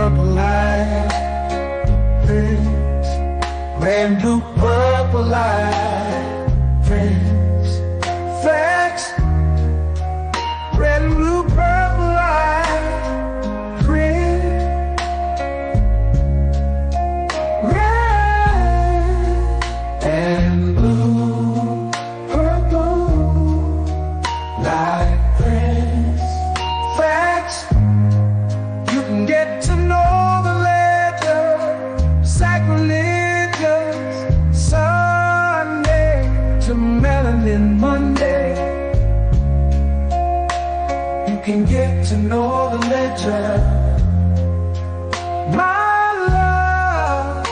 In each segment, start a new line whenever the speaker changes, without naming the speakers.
purple light, friends. Red, blue, purple light, friends. Flags, red, blue, purple light, friends. Red and blue, purple light, friends. Facts, you can get to know the ledger, sacrilegious Sunday to melanin Monday. You can get to know the ledger, my love.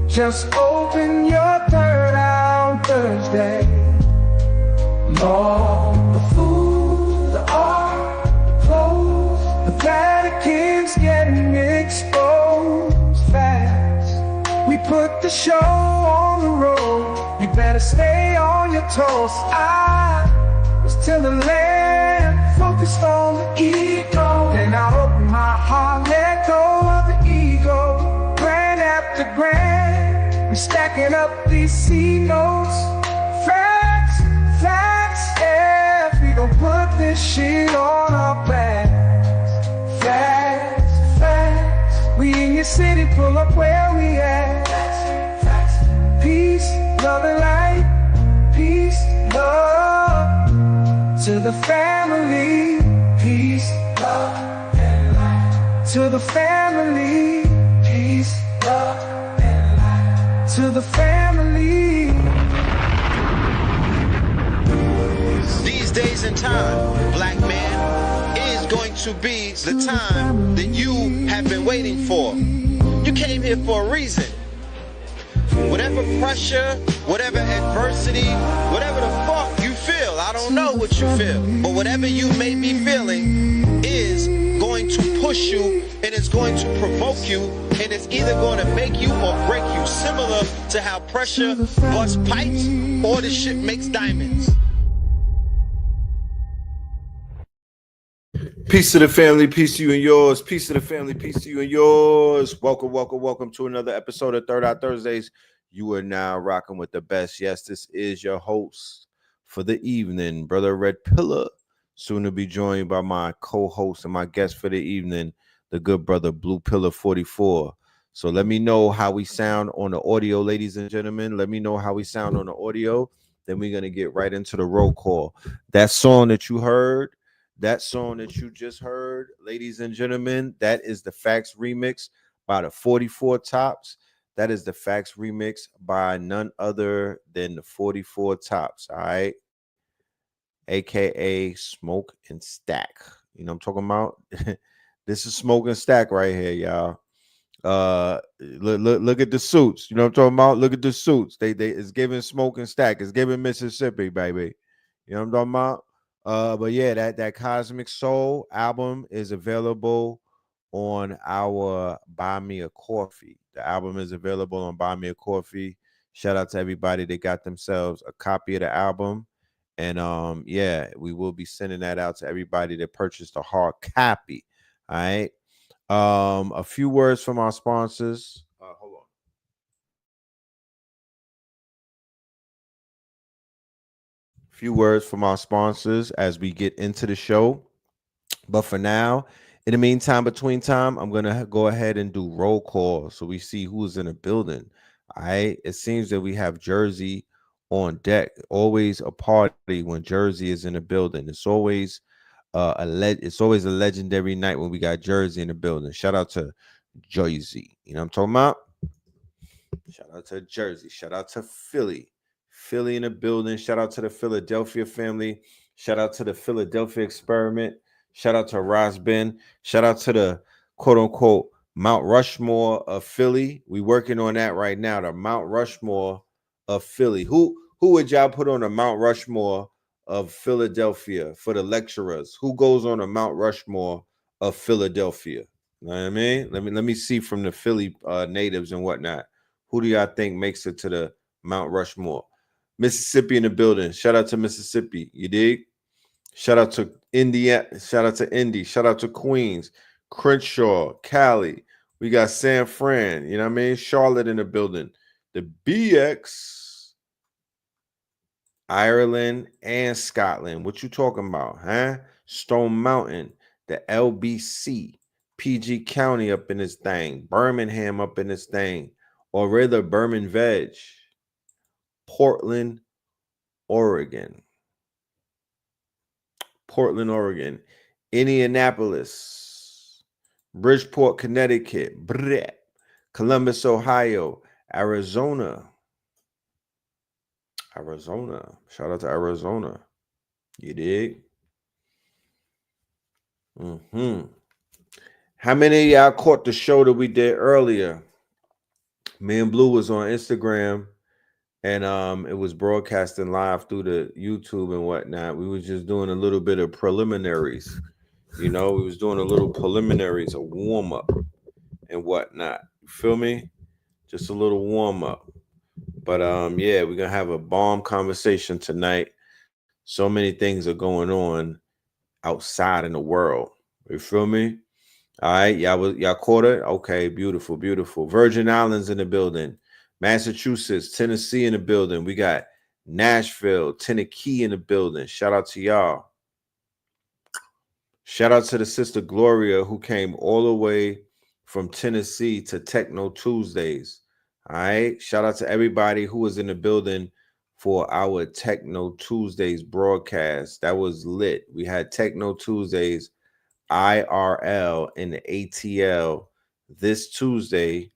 Just open your third eye on Thursday. Lord, the food, the art, the clothes, the Vatican's getting exposed fast. We put the show on the road, you better stay on your toes. I was till the land focused on the ego. Then I opened my heart, let go of the ego. Grand after grand, we stacking up these C notes. Facts, facts, yeah, we gon' put this shit on our backs. Facts, facts, we in your city, pull up where we at. Facts, facts, peace, love and light, peace, love to the family, peace, love and light to the family, peace, love and light to the family.
These days and time, black man, is going to be the time that you have been waiting for. You came here for a reason. Whatever pressure, whatever adversity, whatever the fuck you feel, I don't know what you feel, but whatever you may be feeling is going to push you and it's going to provoke you, and it's either going to make you or break you, similar to how pressure busts pipes or the shit makes diamonds.
Peace to the family, peace to you and yours. Peace to the family, peace to you and yours. Welcome, welcome, welcome to another episode of Third Eye Thursdays. You are now rocking with the best. Yes, this is your host for the evening, Brother Red Pillar. Soon to be joined by my co-host and my guest for the evening, the good brother Blue Pillar 44. So let me know how we sound on the audio, ladies and gentlemen. Let me know how we sound on the audio. Then we're going to get right into the roll call. That song that you heard, that song that you just heard, ladies and gentlemen, that is the Facts remix by the 44 Tops. That is the Facts remix by none other than the 44 Tops, all right? AKA Smoke and Stack. You know what I'm talking about? This is Smoke and Stack right here, y'all. Look at the suits. You know what I'm talking about? Look at the suits. They it's giving Smoke and Stack. It's giving Mississippi, baby. You know what I'm talking about? But yeah, that Cosmic Soul album is available on our Buy Me a Coffee. The album is available on Buy Me a Coffee. Shout out to everybody that got themselves a copy of the album. And yeah, we will be sending that out to everybody that purchased a hard copy. All right. A few words from our sponsors. Hold on. Few words from our sponsors as we get into the show. But for now, in the meantime, between time, I'm going to go ahead and do roll call so we see who's in the building. All right. It seems that we have Jersey on deck. Always a party when Jersey is in the building. It's always it's always a legendary night when we got Jersey in the building. Shout out to Jersey. You know what I'm talking about? Shout out to Jersey. Shout out to Philly. Philly in the building. Shout out to the Philadelphia family. Shout out to the Philadelphia experiment. Shout out to Rosben. Shout out to the quote unquote Mount Rushmore of Philly. We working on that right now. The Mount Rushmore of Philly. Who would y'all put on the Mount Rushmore of Philadelphia for the lecturers? Who goes on the Mount Rushmore of Philadelphia? You know what I mean? Let me see from the Philly natives and whatnot. Who do y'all think makes it to the Mount Rushmore? Mississippi in the building. Shout out to Mississippi. You dig? Shout out to India. Shout out to Indy. Shout out to Queens. Crenshaw, Cali. We got San Fran, you know what I mean? Charlotte in the building. The BX, Ireland, and Scotland. What you talking about, huh? Stone Mountain, the LBC, PG County up in this thing, Birmingham up in this thing, or rather Birmingham Veg, Portland, Oregon. Portland, Oregon, Indianapolis, Bridgeport, Connecticut, Columbus, Ohio, Arizona. Shout out to Arizona. You dig? How many of y'all caught the show that we did earlier? Me and Blue was on Instagram, and it was broadcasting live through the YouTube and whatnot. We was just doing a little bit of preliminaries. You know, we was doing a little preliminaries, a warm up and whatnot. You feel me? Just a little warm up. But yeah, we're gonna have a bomb conversation tonight. So many things are going on outside in the world. You feel me? All right, y'all caught it? Okay, beautiful, beautiful. Virgin Islands in the building, Massachusetts, Tennessee in the building. We got Nashville, Tennessee in the building. Shout out to y'all. Shout out to the sister Gloria who came all the way from Tennessee to Techno Tuesdays. All right. Shout out to everybody who was in the building for our Techno Tuesdays broadcast. That was lit. We had Techno Tuesdays IRL in the ATL this Tuesday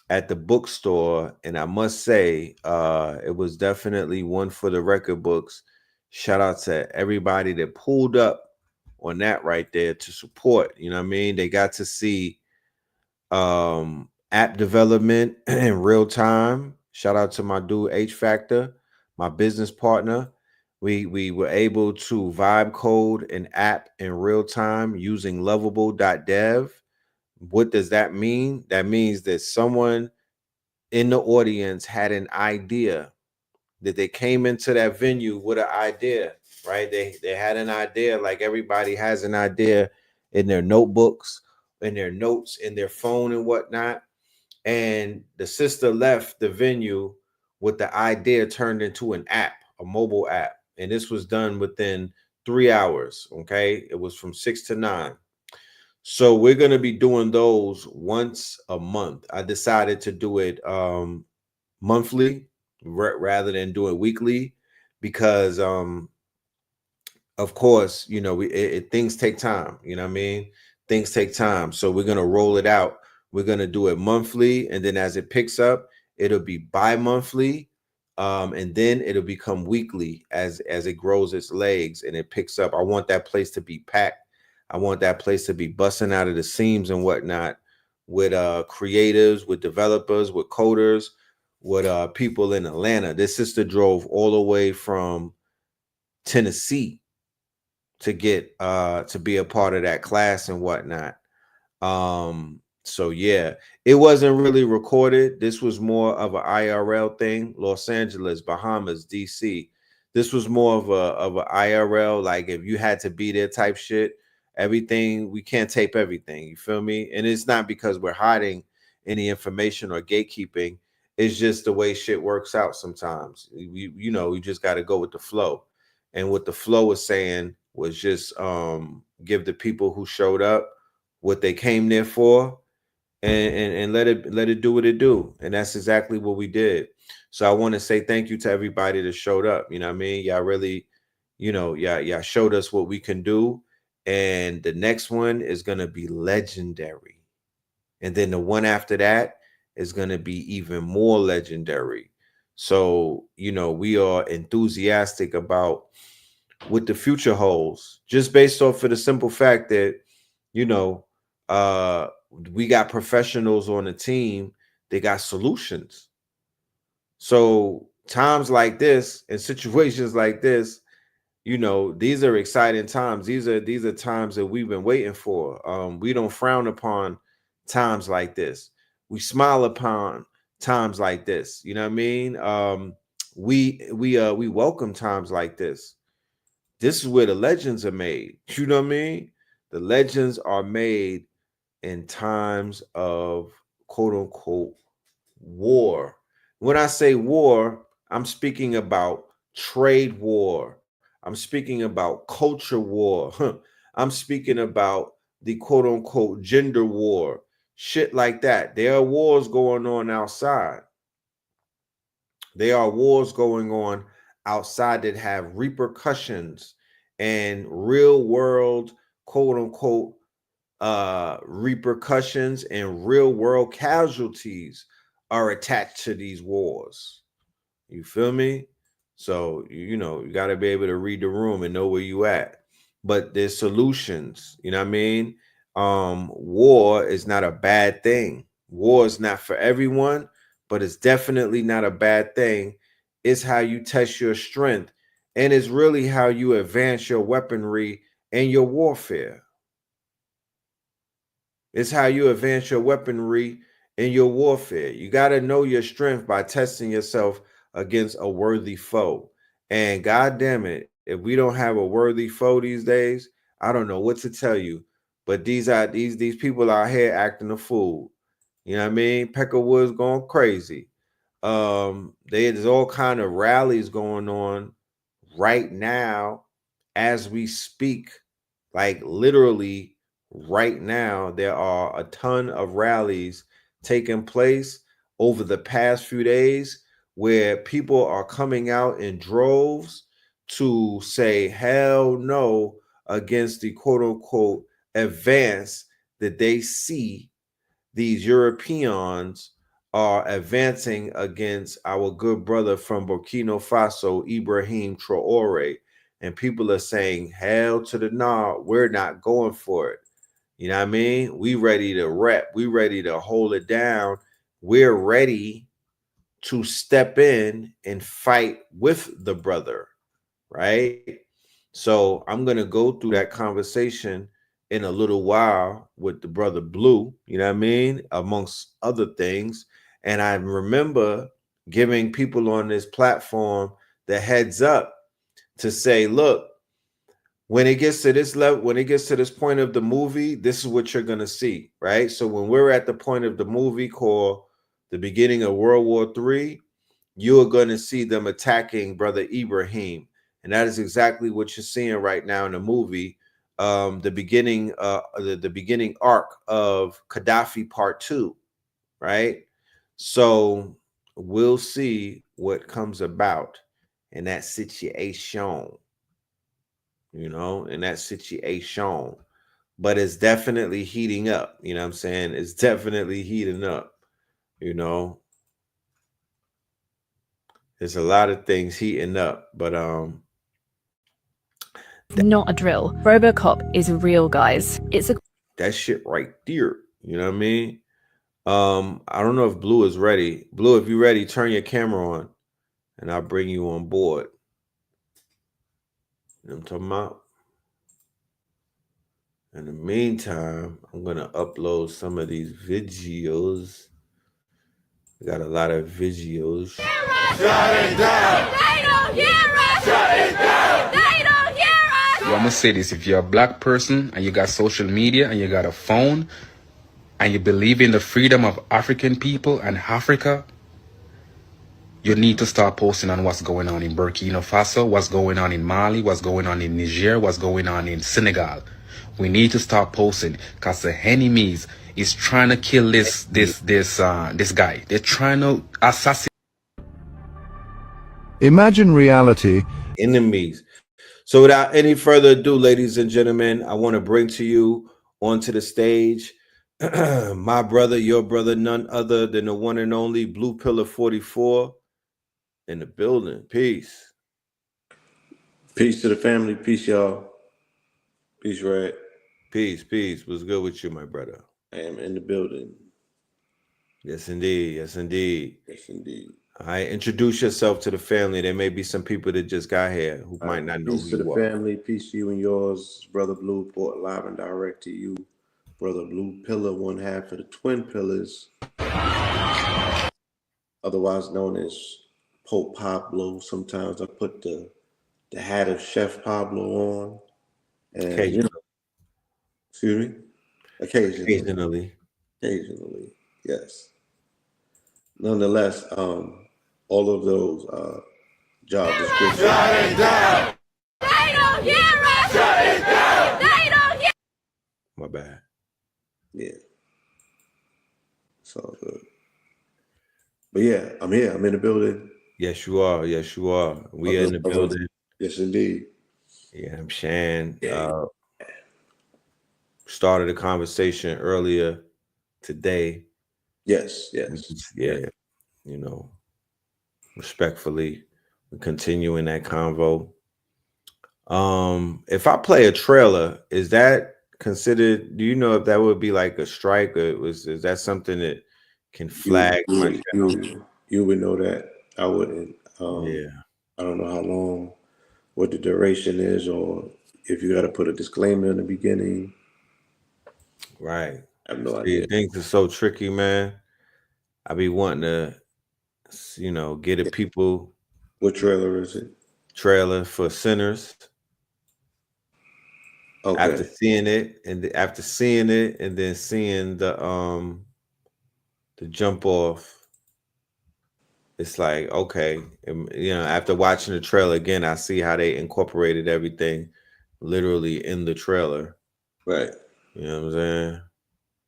at the bookstore. And I must say, it was definitely one for the record books. Shout out to everybody that pulled up on that right there to support. You know what I mean? They got to see app development in real time. Shout out to my dude H Factor, my business partner. We were able to vibe code an app in real time using lovable.dev. What does that mean? That means that someone in the audience had an idea, that they came into that venue with an idea, right? They had an idea, like everybody has an idea in their notebooks, in their notes, in their phone and whatnot. And the sister left the venue with the idea turned into an app, a mobile app. And this was done within 3 hours. Okay. It was from 6 to 9. So we're going to be doing those once a month. I decided to do it monthly rather than do it weekly because of course, you know, things take time, you know what I mean? Things take time. So we're going to roll it out. We're going to do it monthly, and then as it picks up, it'll be bi-monthly, and then it'll become weekly as it grows its legs and it picks up. I want that place to be packed. I want that place to be busting out of the seams and whatnot with creatives, with developers, with coders, with people in Atlanta. This sister drove all the way from Tennessee to get to be a part of that class and whatnot. So yeah, it wasn't really recorded. This was more of an IRL thing. Los Angeles, Bahamas, DC. This was more of a IRL, like if you had to be there type shit. Everything, we can't tape everything, you feel me? And it's not because we're hiding any information or gatekeeping. It's just the way shit works out sometimes. We just got to go with the flow. And what the flow was saying was just give the people who showed up what they came there for, and let it do what it do. And that's exactly what we did. So I want to say thank you to everybody that showed up. You know what I mean? Y'all really, y'all showed us what we can do. And the next one is gonna be legendary. And then the one after that is gonna be even more legendary. So, we are enthusiastic about what the future holds, just based off of the simple fact that, we got professionals on the team. They got solutions. So times like this and situations like this, these are exciting times. These are times that we've been waiting for. We don't frown upon times like this. We smile upon times like this. You know what I mean? We welcome times like this. This is where the legends are made. You know what I mean? The legends are made in times of quote unquote war. When I say war, I'm speaking about trade war. I'm speaking about culture war. I'm speaking about the quote unquote gender war, shit like that. There are wars going on outside. There are wars going on outside that have repercussions and real world, quote unquote, repercussions and real world casualties are attached to these wars. You feel me? So, you know, you got to be able to read the room and know where you at. But there's solutions, you know what I mean? War is not a bad thing. War is not for everyone, but it's definitely not a bad thing. It's how you test your strength, and it's really how you advance your weaponry and your warfare. It's how you advance your weaponry in your warfare. You got to know your strength by testing yourself against a worthy foe. And God damn it, if we don't have a worthy foe these days, I don't know what to tell you. But these people out here acting a fool. You know what I mean? Peckerwood's going crazy. There's all kind of rallies going on right now as we speak. Like literally right now, there are a ton of rallies taking place over the past few days where people are coming out in droves to say hell no against the quote unquote advance that they see these Europeans are advancing against our good brother from Burkina Faso, Ibrahim Traore. And people are saying, hell to the nah, we're not going for it. You know what I mean? We ready to rep. We ready to hold it down. We're ready to step in and fight with the brother, right? So I'm going to go through that conversation in a little while with the brother Blue, you know what I mean? Amongst other things. And I remember giving people on this platform the heads up to say, look, when it gets to this level, when it gets to this point of the movie, this is what you're gonna see, right? So when we're at the point of the movie called the beginning of World War III, you are gonna see them attacking Brother Ibrahim, and that is exactly what you're seeing right now in the movie. The beginning arc of Gaddafi Part 2, right? So we'll see what comes about in that situation, in that situation. But it's definitely heating up. You know what I'm saying? It's definitely heating up. You know, there's a lot of things heating up, but
not a drill. Robocop is real, guys. It's a
that shit right there. You know what I mean? I don't know if Blue is ready. Blue, if you're ready, turn your camera on, and I'll bring you on board. You know what I'm talking about? In the meantime, I'm gonna upload some of these videos. We got a lot of videos.
Shut it down! They don't hear us! Shut it down! They don't hear us!
Well, I'm gonna say this: if you're a black person and you got social media and you got a phone and you believe in the freedom of African people and Africa, you need to start posting on what's going on in Burkina Faso, what's going on in Mali, what's going on in Niger, what's going on in Senegal. We need to start posting because the enemies is trying to kill this guy. They're trying to assassinate.
Imagine reality.
Enemies. So without any further ado, ladies and gentlemen, I want to bring to you onto the stage my brother, your brother, none other than the one and only Blue Pillar 44 in the building. Peace.
Peace to the family. Peace, y'all. Peace, Red.
Peace, peace. What's good with you, my brother?
I am in the building.
Yes, indeed. Yes, indeed.
Yes, indeed.
All right, introduce yourself to the family. There may be some people that just got here who might not know
peace
who
to
you
the
are.
family. Peace to you and yours. Brother Blue, port live and direct to you. Brother Blue Pillar, one half of the Twin Pillars, otherwise known as Pope Pablo. Sometimes I put the hat of Chef Pablo on. And,
Okay.
excuse me? Occasionally, yes. Nonetheless, all of those job descriptions.
Shut it down! They don't hear us! Shut it down! They don't hear.
My bad.
Yeah. So good. But yeah, I'm here. I'm in the building.
Yes, you are. Yes, you are. We are in the building.
Yes, indeed.
Yeah, I'm Shan. Started a conversation earlier today.
Yes.
Yeah. You know, respectfully, we're continuing that convo. If I play a trailer, is that considered? Do you know if that would be like a strike, or is that something that can flag my channel?
You would know that. I wouldn't.
Yeah.
I don't know how long, what the duration is, or if you got to put a disclaimer in the beginning.
Right.
I have no idea.
Things are so tricky, man. I be wanting to, get a people.
What trailer is it?
Trailer for Sinners.
Okay.
After seeing it, and then seeing the jump off, it's like, okay, after watching the trailer again, I see how they incorporated everything literally in the trailer.
Right.
You know what I'm saying?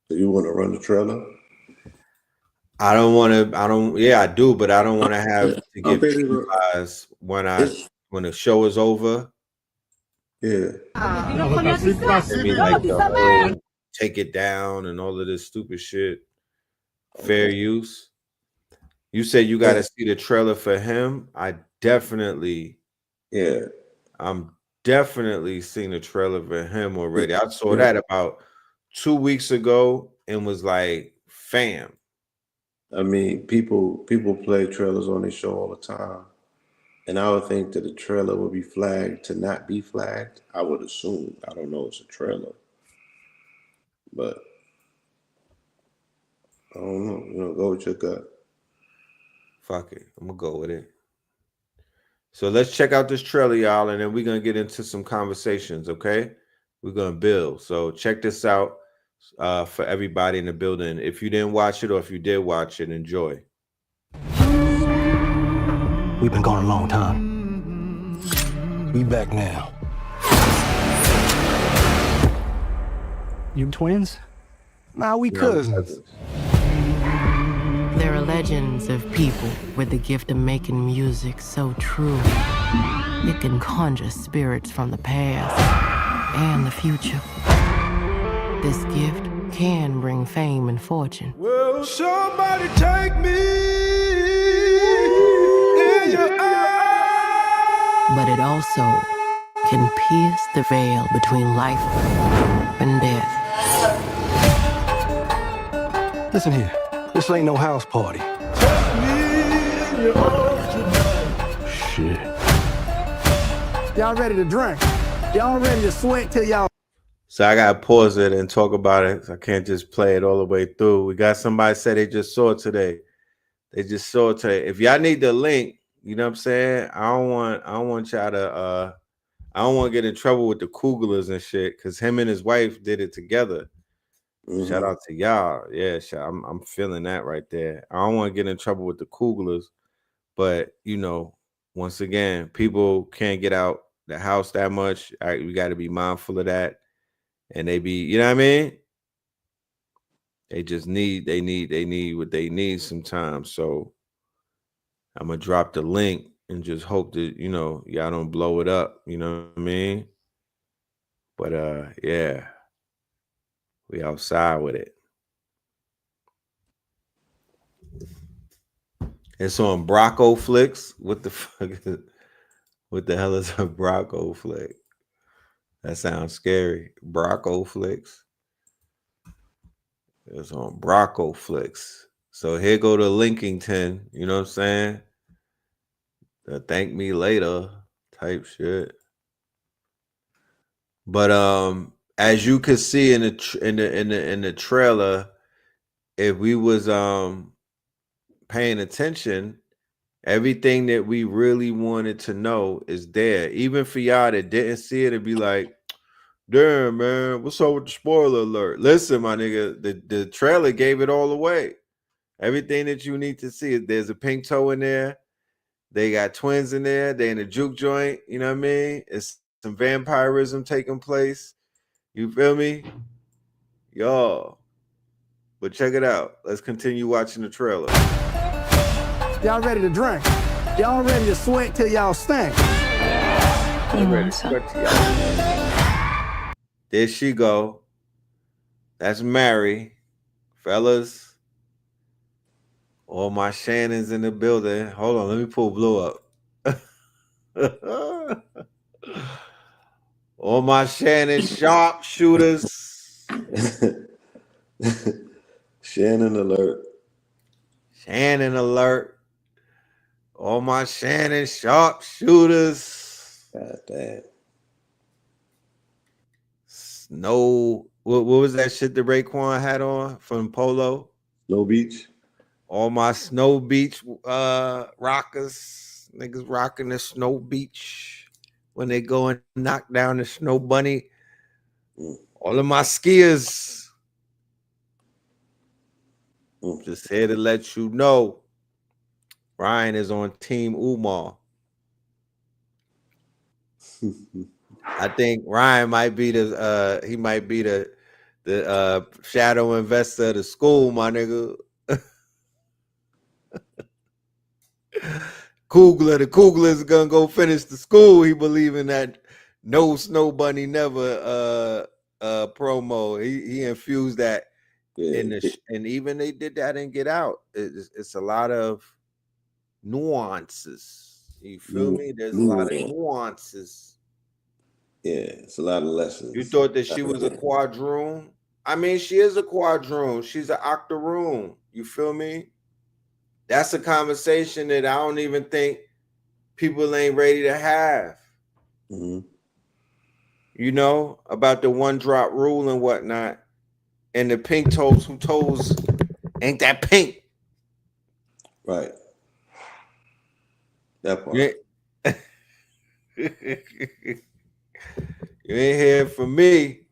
So you want to run the trailer?
I do, but I don't want to have to get penalized when the show is over.
Yeah.
Take it down and all of this stupid shit. Fair use. You said you got to see the trailer for him. I'm definitely seeing the trailer for him already. I saw that about 2 weeks ago and was like, fam.
I mean, people play trailers on their show all the time. And I would think that the trailer would be flagged to not be flagged. I would assume. I don't know. It's a trailer. But I don't know. Go with your gut.
Fuck it. I'm going to go with it. So let's check out this trailer, y'all, and then we're going to get into some conversations, okay? We're going to build. So check this out for everybody in the building. If you didn't watch it or if you did watch it, enjoy.
We've been gone a long time. We back now. You twins? Nah, we cousins.
There are legends of people with the gift of making music so true. It can conjure spirits from the past and the future. This gift can bring fame and fortune.
Will somebody take me in your eyes?
But it also can pierce the veil between life and death.
Listen here, this ain't no house party. Shit. Y'all ready to drink? Y'all ready to sweat till y'all...
So I gotta pause it and talk about it. I can't just play it all the way through. We got somebody say they just saw it today. If y'all need the link, you know what I'm saying? I don't want y'all to I don't want to get in trouble with the Kugelers and shit, because him and his wife did it together. Mm-hmm. Shout out to y'all. Yeah, I'm feeling that right there. I don't want to get in trouble with the Kugelers, but once again, people can't get out the house that much. We got to be mindful of that. And they be, you know what I mean? They just need what they need sometimes. So I'm gonna drop the link and just hope that y'all don't blow it up. You know what I mean? But yeah, we outside with it. It's on Brocco Flicks. What the fuck? What the hell is a Brocco Flick? That sounds scary. Brocco Flicks. It's on Brocco Flicks. So here go to Linkington. You know what I'm saying? The thank me later type shit. But as you could see in the trailer, if we was paying attention, everything that we really wanted to know is there. Even for y'all that didn't see it, it'd be like, Damn, man, what's up with the spoiler alert? Listen, my nigga, the trailer gave it all away. Everything that you need to see. There's a pink toe in there. They got twins in there. They in a juke joint. You know what I mean? It's some vampirism taking place. You feel me? Y'all. But check it out. Let's continue watching the trailer.
Y'all ready to drink? Y'all ready to sweat till y'all stink?
Ready to sweat till y'all. There she go. That's Mary. Fellas. All my Shannons in the building. Hold on, let me pull Blue up. All my Shannon sharpshooters.
Shannon alert.
Shannon alert. All my Shannon sharpshooters.
God damn.
Snow. What was that shit that Raekwon had on from Polo?
Snow Beach.
All my Snow Beach rockers. Niggas rocking the Snow Beach when they go and knock down the Snow Bunny. All of my skiers. Just here to let you know, Ryan is on Team Umar. I think Ryan might be the shadow investor of the school, my nigga. The Kugler is gonna go finish the school. He believing that no Snow Bunny never promo. He infused that in the and even they did that and Get Out. It's a lot of nuances. You feel me? There's a lot of nuances.
Yeah, it's a lot of lessons.
You thought that she was a quadroon? I mean, she is a quadroon. She's an octoroon. You feel me? That's a conversation that I don't even think people ain't ready to have.
Mm-hmm.
You know, about the one drop rule and whatnot. And the pink toes who toes ain't that pink.
Right. That part.
You ain't hear from me.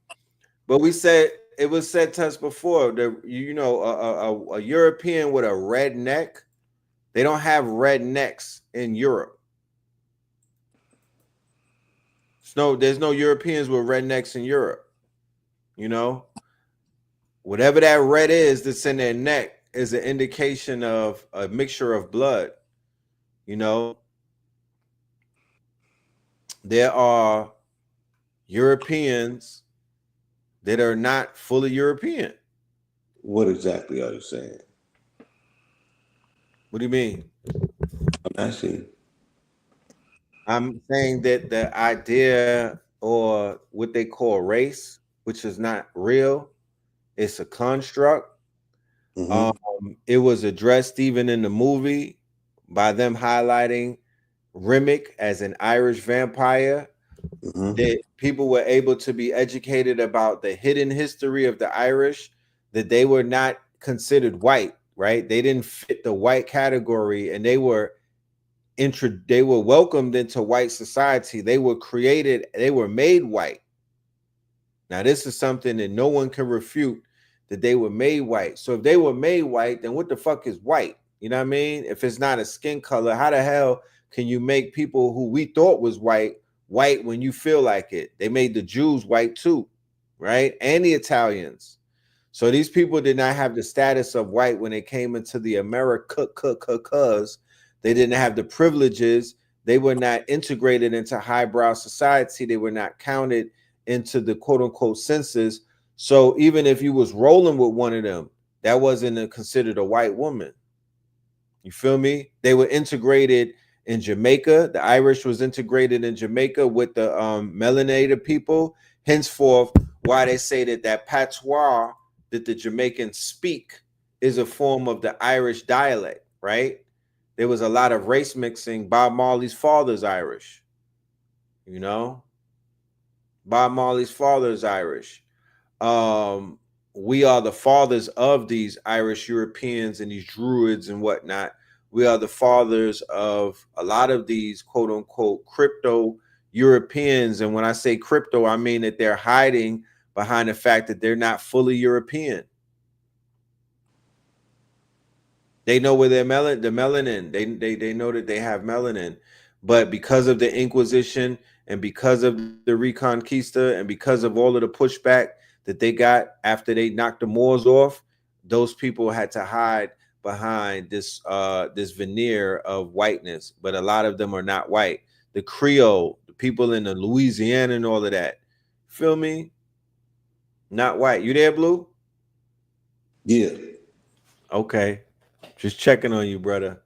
But we said, it was said to us before that, you know, a European with a red neck, they don't have red necks in Europe. There's no Europeans with red necks in Europe. You know, whatever that red is that's in their neck is an indication of a mixture of blood. You know, there are Europeans that are not fully European.
What exactly are you saying?
What do you mean?
I'm asking.
I'm saying that the idea, or what they call race, which is not real, it's a construct. It was addressed even in the movie by them highlighting Remick as an Irish vampire. That people were able to be educated about the hidden history of the Irish, that they were not considered white, right? They didn't fit the white category, and they were welcomed into white society. They were made white. Now, this is something that no one can refute, that they were made white. So if they were made white, then what the fuck is white? You know what I mean? If it's not a skin color, how the hell can you make people who we thought was white when you feel like it? They made the Jews white too, right? And the Italians. So these people did not have the status of white when they came into the Americas. They didn't have the privileges. They were not integrated into highbrow society. They were not counted into the quote unquote census. So even if you was rolling with one of them, that wasn't considered a white woman. You feel me? They were integrated in Jamaica. The Irish was integrated in Jamaica with the melanated people. Henceforth, why they say that patois that the Jamaicans speak is a form of the Irish dialect, right? There was a lot of race mixing. Bob Marley's father's Irish. You know? Bob Marley's father's Irish. We are the fathers of these Irish Europeans and these Druids and whatnot. We are the fathers of a lot of these quote unquote crypto Europeans. And when I say crypto, I mean that they're hiding behind the fact that they're not fully European. They know where the melanin, they know that they have melanin, but because of the Inquisition and because of the Reconquista and because of all of the pushback that they got after they knocked the Moors off, those people had to hide behind this veneer of whiteness. But a lot of them are not white. The Creole, the people in the Louisiana and all of that, feel me? Not white. You there, Blue?
Yeah.
Okay. Just checking on you, brother.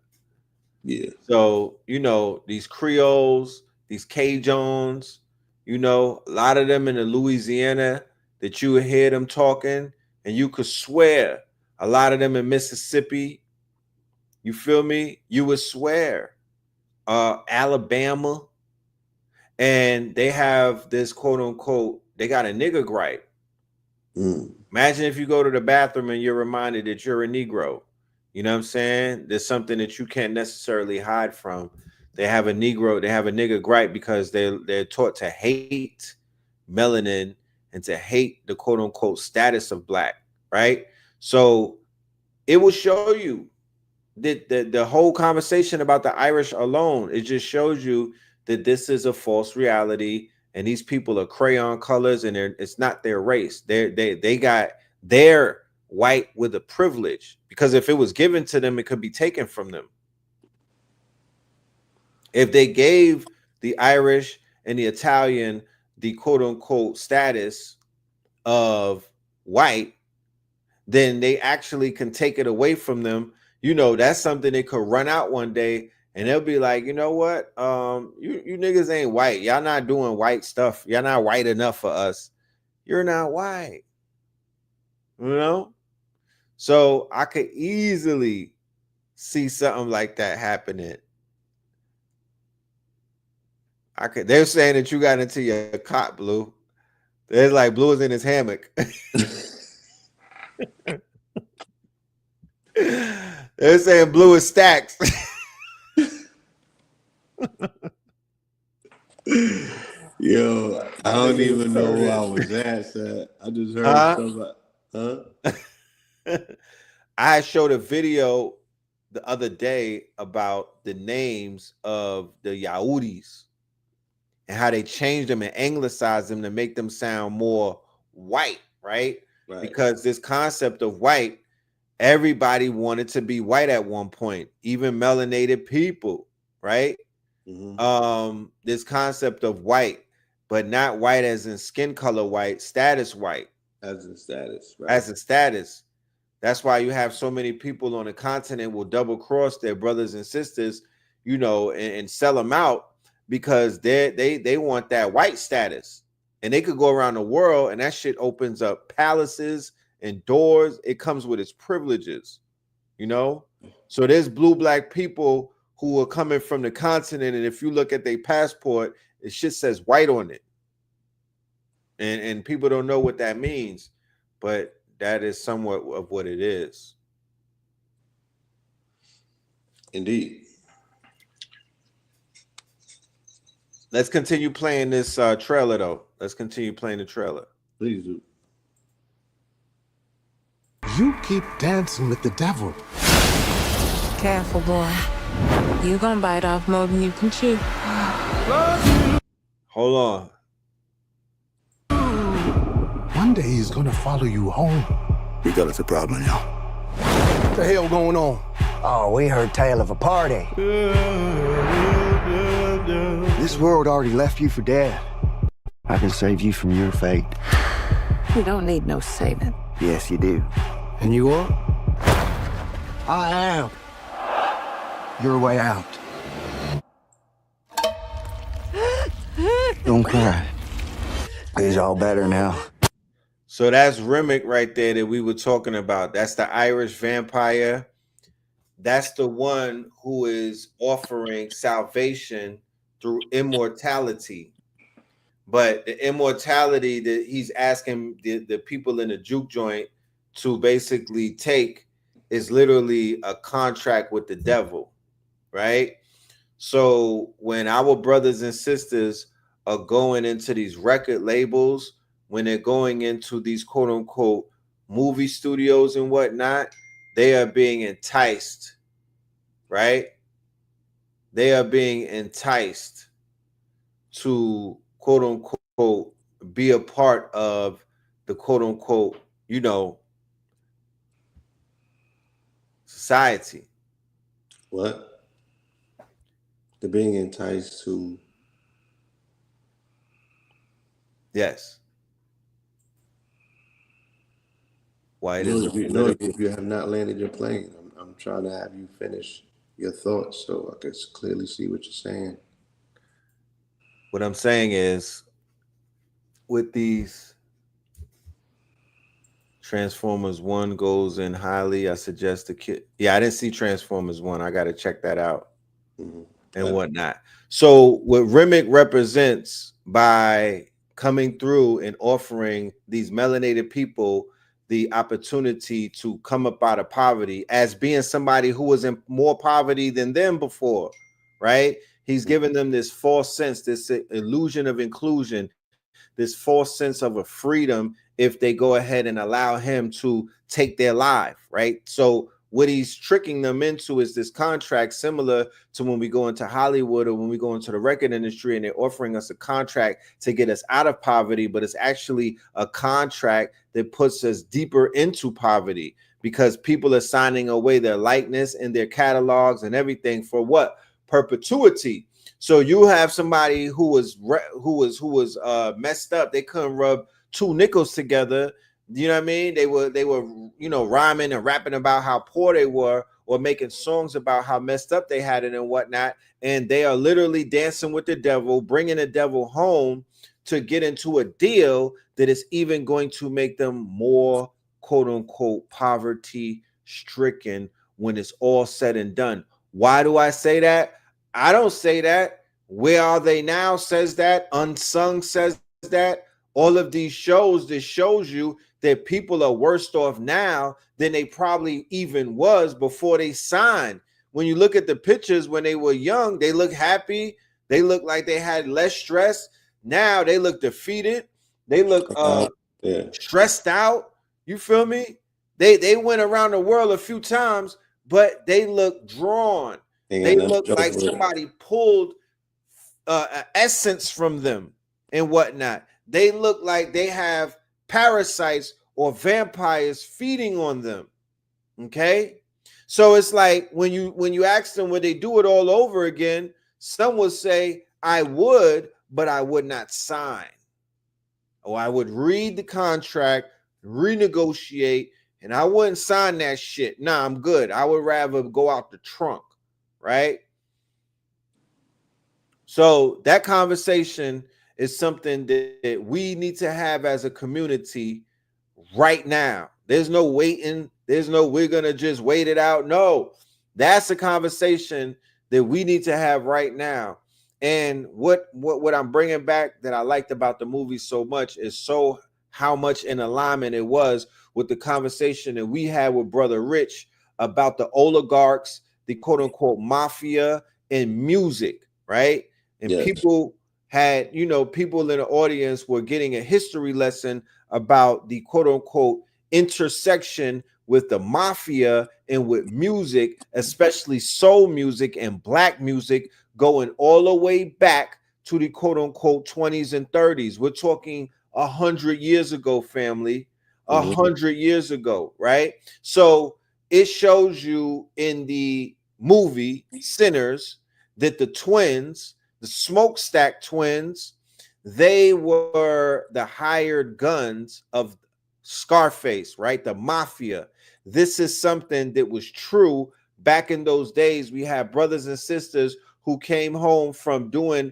Yeah.
So, you know, these Creoles, these Cajuns, you know, a lot of them in the Louisiana that you would hear them talking, and you could swear a lot of them in Mississippi, you feel me? You would swear Alabama, and they have this quote unquote, they got a nigger gripe. Imagine if you go to the bathroom and you're reminded that you're a Negro. You know what I'm saying? There's something that you can't necessarily hide from. They have a nigger gripe because they're taught to hate melanin and to hate the quote unquote status of black, right? So it will show you that the whole conversation about the Irish alone, it just shows you that this is a false reality, and these people are crayon colors, and it's not their race. They got their white with a privilege, because if it was given to them, it could be taken from them. If they gave the Irish and the Italian the quote unquote status of white, then they actually can take it away from them. You know, that's something they could run out one day and they'll be like, you know what? You niggas ain't white. Y'all not doing white stuff. Y'all not white enough for us. You're not white. You know? So I could easily see something like that happening. They're saying that you got into your cot, Blue. There's like Blue is in his hammock. They're saying Blue is stacks.
Yo, I don't even know where I was at. So I just heard something.
I showed a video the other day about the names of the Yahudis and how they changed them and anglicized them to make them sound more white, right? Because this concept of white, everybody wanted to be white at one point, even melanated people, right? This concept of white, but not white as in skin color white, status white.
As in status, right?
As a status. That's why you have so many people on the continent will double cross their brothers and sisters, you know, and sell them out because they want that white status. And they could go around the world and that shit opens up palaces and doors. It comes with its privileges, you know? So there's blue black people who are coming from the continent, and if you look at their passport, it shit says white on it. And people don't know what that means, but that is somewhat of what it is.
Indeed.
Let's continue playing this trailer, though. Let's continue playing the trailer.
Please do.
You keep dancing with the devil.
Careful, boy. You gonna bite off more than you can chew.
Hold on.
One day he's gonna follow you home.
We got us a problem, y'all.
What the hell going on?
Oh, we heard tale of a party. This world already left you for dead. I can save you from your fate.
You don't need no saving.
Yes, you do.
And you are?
I am. Your way out. Don't cry. It's all better now.
So that's Remick right there that we were talking about. That's the Irish vampire. That's the one who is offering salvation through immortality. But the immortality that he's asking the people in the juke joint to basically take is literally a contract with the devil, right? So when our brothers and sisters are going into these record labels, when they're going into these quote unquote movie studios and whatnot, they are being enticed, right? They are being enticed to quote unquote be a part of the quote unquote, society.
What? They're being enticed to.
Yes. Why it is a
No,
political.
if you have not landed your plane, I'm trying to have you finish your thoughts so I can clearly see what you're saying.
What I'm saying is, with these Transformers 1 goes in highly, I suggest the kid. Yeah, I didn't see Transformers 1. I got to check that out and whatnot. So what Remick represents by coming through and offering these melanated people the opportunity to come up out of poverty as being somebody who was in more poverty than them before, right? He's giving them this false sense, this illusion of inclusion, this false sense of a freedom if they go ahead and allow him to take their life, right? So what he's tricking them into is this contract similar to when we go into Hollywood or when we go into the record industry and they're offering us a contract to get us out of poverty, but it's actually a contract that puts us deeper into poverty because people are signing away their likeness and their catalogs and everything for what? Perpetuity. So you have somebody who was messed up. They couldn't rub two nickels together. You know what I mean? They were rhyming and rapping about how poor they were or making songs about how messed up they had it and whatnot. And they are literally dancing with the devil, bringing the devil home to get into a deal that is even going to make them more quote unquote poverty stricken when it's all said and done. Why do I say that? I don't say that. Where Are They Now says that. Unsung says that. All of these shows that shows you that people are worse off now than they probably even was before they signed. When you look at the pictures when they were young, they look happy. They look like they had less stress. Now they look defeated. They look stressed out. You feel me? They went around the world a few times, but they look drawn. They look like somebody pulled essence from them and whatnot. They look like they have parasites or vampires feeding on them. Okay, so it's like when you ask them would they do it all over again, some would say I would, but I would not sign. Or I would read the contract, renegotiate, and I wouldn't sign that shit. Nah, I'm good. I would rather go out the trunk. Right? So that conversation is something that we need to have as a community right now. There's no waiting. There's no we're going to just wait it out. No, that's a conversation that we need to have right now. And what I'm bringing back that I liked about the movie so much is how much in alignment it was with the conversation that we had with Brother Rich about the oligarchs, the quote unquote mafia in music, right? And people had, people in the audience were getting a history lesson about the quote unquote intersection with the mafia and with music, especially soul music and black music, going all the way back to the quote unquote 20s and 30s. We're talking 100 years ago, family, 100 years ago, right? So it shows you in the movie Sinners that the twins, the smokestack twins, they were the hired guns of Scarface, right? The mafia. This is something that was true back in those days. We had brothers and sisters who came home from doing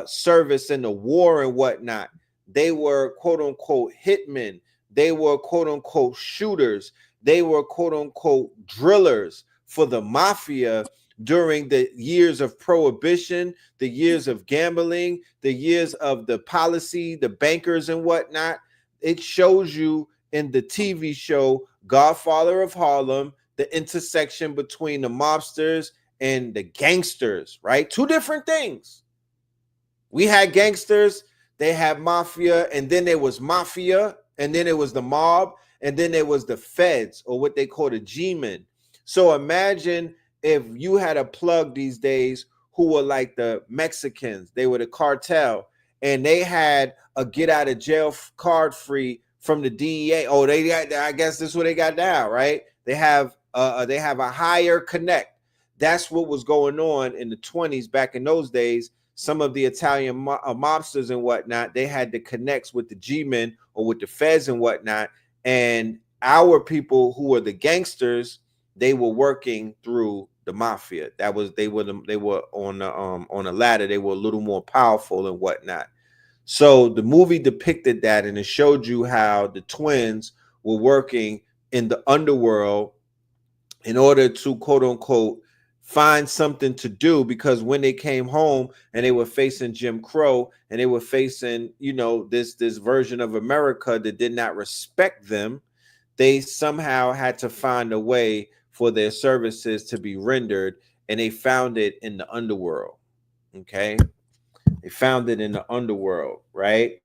service in the war and whatnot. They were quote unquote hitmen. They were quote unquote shooters. They were quote unquote drillers for the mafia during the years of prohibition, the years of gambling, the years of the policy, the bankers and whatnot. It shows you in the TV show Godfather of Harlem, the intersection between the mobsters and the gangsters, right? Two different things. We had gangsters, they had mafia, and then there was mafia, and then it was the mob, and then there was the feds, or what they call the G-men. So imagine if you had a plug these days who were like the Mexicans, they were the cartel, and they had a get out of jail card free from the DEA. Oh, they got, I guess this is what they got now, right? They have a higher connect. That's what was going on in the 20s back in those days. Some of the Italian mobsters and whatnot, they had the connects with the G-men or with the feds and whatnot. And our people who were the gangsters, they were working through the mafia. That was they were on a ladder. They were a little more powerful and whatnot. So the movie depicted that, and it showed you how the twins were working in the underworld in order to, quote unquote, find something to do, because when they came home and they were facing Jim Crow and they were facing, you know, this version of America that did not respect them, they somehow had to find a way for their services to be rendered, and they found it in the underworld. Okay, they found it in the underworld, right?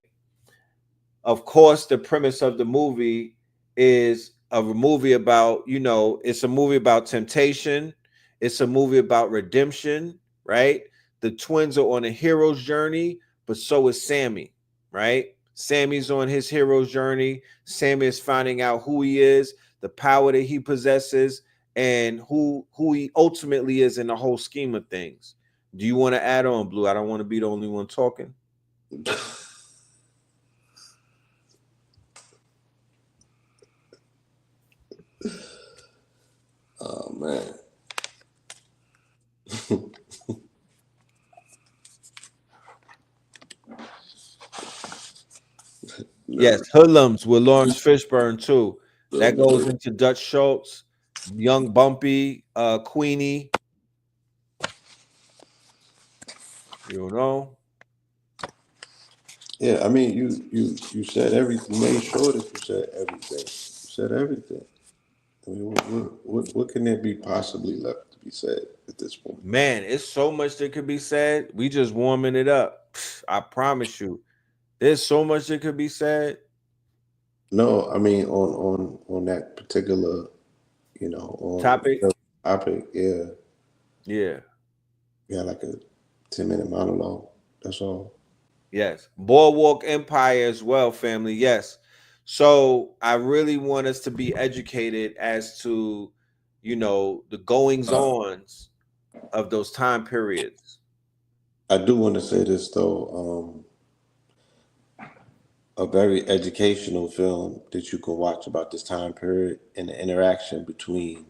Of course, the premise of the movie is a movie about, you know, it's a movie about temptation. It's a movie about redemption, right? The twins are on a hero's journey, but so is Sammy, right? Sammy's on his hero's journey. Sammy is finding out who he is, the power that he possesses, and who he ultimately is in the whole scheme of things. Do you want to add on, Blue? I don't want to be the only one talking.
Oh man.
Yes, Hoodlums with Lawrence Fishburne too. That goes into Dutch Schultz, Young Bumpy, Queenie. You know.
Yeah, I mean, you said everything. You made sure that you said everything. You said everything. I mean, what can there be possibly left to be said at this point?
Man, it's so much that could be said. We just warming it up. I promise you, there's so much that could be said.
No, I mean on that particular, you know, on
Topic.
yeah.
Yeah.
Yeah, like a 10-minute monologue. That's all.
Yes. Boardwalk Empire as well, family. Yes. So I really want us to be educated as to, you know, the goings-ons of those time periods.
I do want to say this though. A very educational film that you can watch about this time period and the interaction between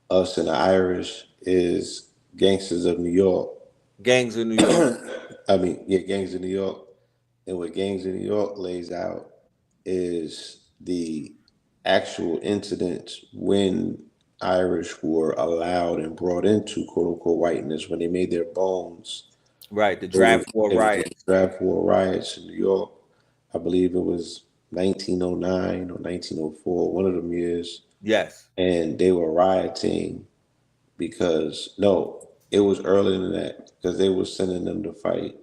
us and the Irish is Gangsters of New York.
Gangs of New York.
I mean, yeah, Gangs of New York. And what Gangs of New York lays out is the actual incidents when Irish were allowed and brought into quote unquote whiteness, when they made their bones.
Right, the draft war riots.
Draft war riots in New York. I believe it was 1909 or 1904, one of them years.
Yes.
And they were rioting because, no, it was earlier than that, because they were sending them to fight.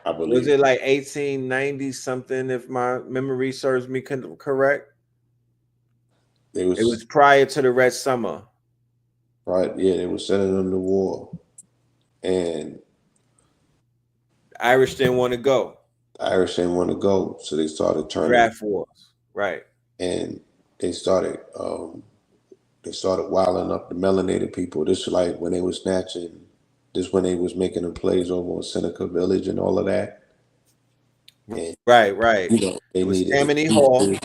I believe.
Was it like 1890 something, if my memory serves me correct? It was prior to the Red Summer.
Right, yeah, they were sending them to war. And
the Irish didn't want to go.
The Irish didn't want to go, so they started turning
draft wars. Right.
And they started wilding up the melanated people. This is like when they were snatching, this when they was making them plays over on Seneca Village and all of that. And,
right.
You know,
it was Tammany Hall.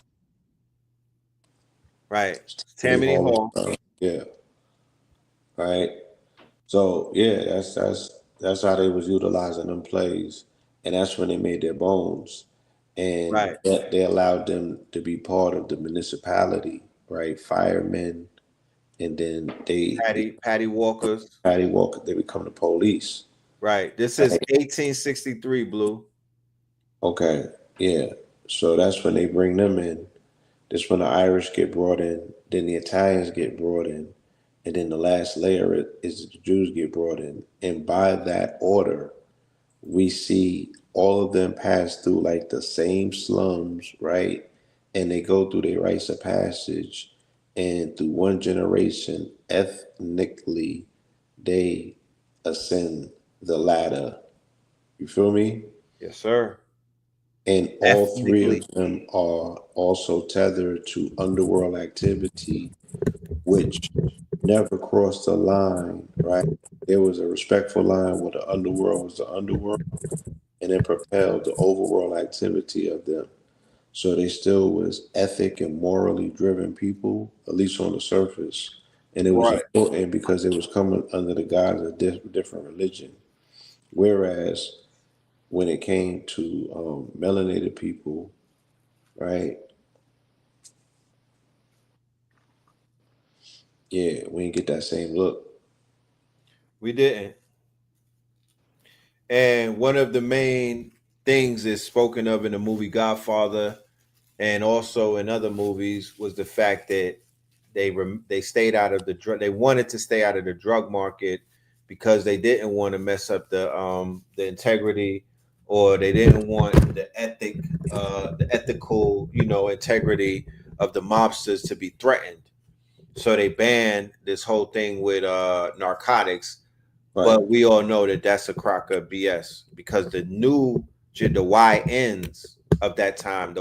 Right. Tammany Hall.
Yeah. Right. So yeah, that's how they was utilizing them plays. And that's when they made their bones. And they allowed them to be part of the municipality, right? Firemen. And then
Patty Walkers.
Patty Walker, they become the police.
Right. This is 1863, Blue.
Okay. Yeah. So that's when they bring them in. That's when the Irish get brought in. Then the Italians get brought in. And then the last layer is the Jews get brought in. And by that order, we see all of them pass through like the same slums, right? And they go through their rites of passage, and through one generation, ethnically, they ascend the ladder. You feel me?
Yes, sir.
And all three
Ethnically.
of them are also tethered to underworld activity, which never crossed the line, right? There was a respectful line where the underworld was the underworld, and it propelled the overworld activity of them. So they still was ethic and morally driven people, at least on the surface. And it was
Right.
important because it was coming under the guise of different religion. Whereas when it came to melanated people, right? Yeah, we didn't get that same look.
We didn't. And one of the main things is spoken of in the movie Godfather and also in other movies was the fact that they stayed out of the drug. They wanted to stay out of the drug market because they didn't want to mess up the integrity, or they didn't want the ethical, integrity of the mobsters to be threatened. So they banned this whole thing with narcotics.
Right.
But we all know that that's a crock of BS because the YNs of that time,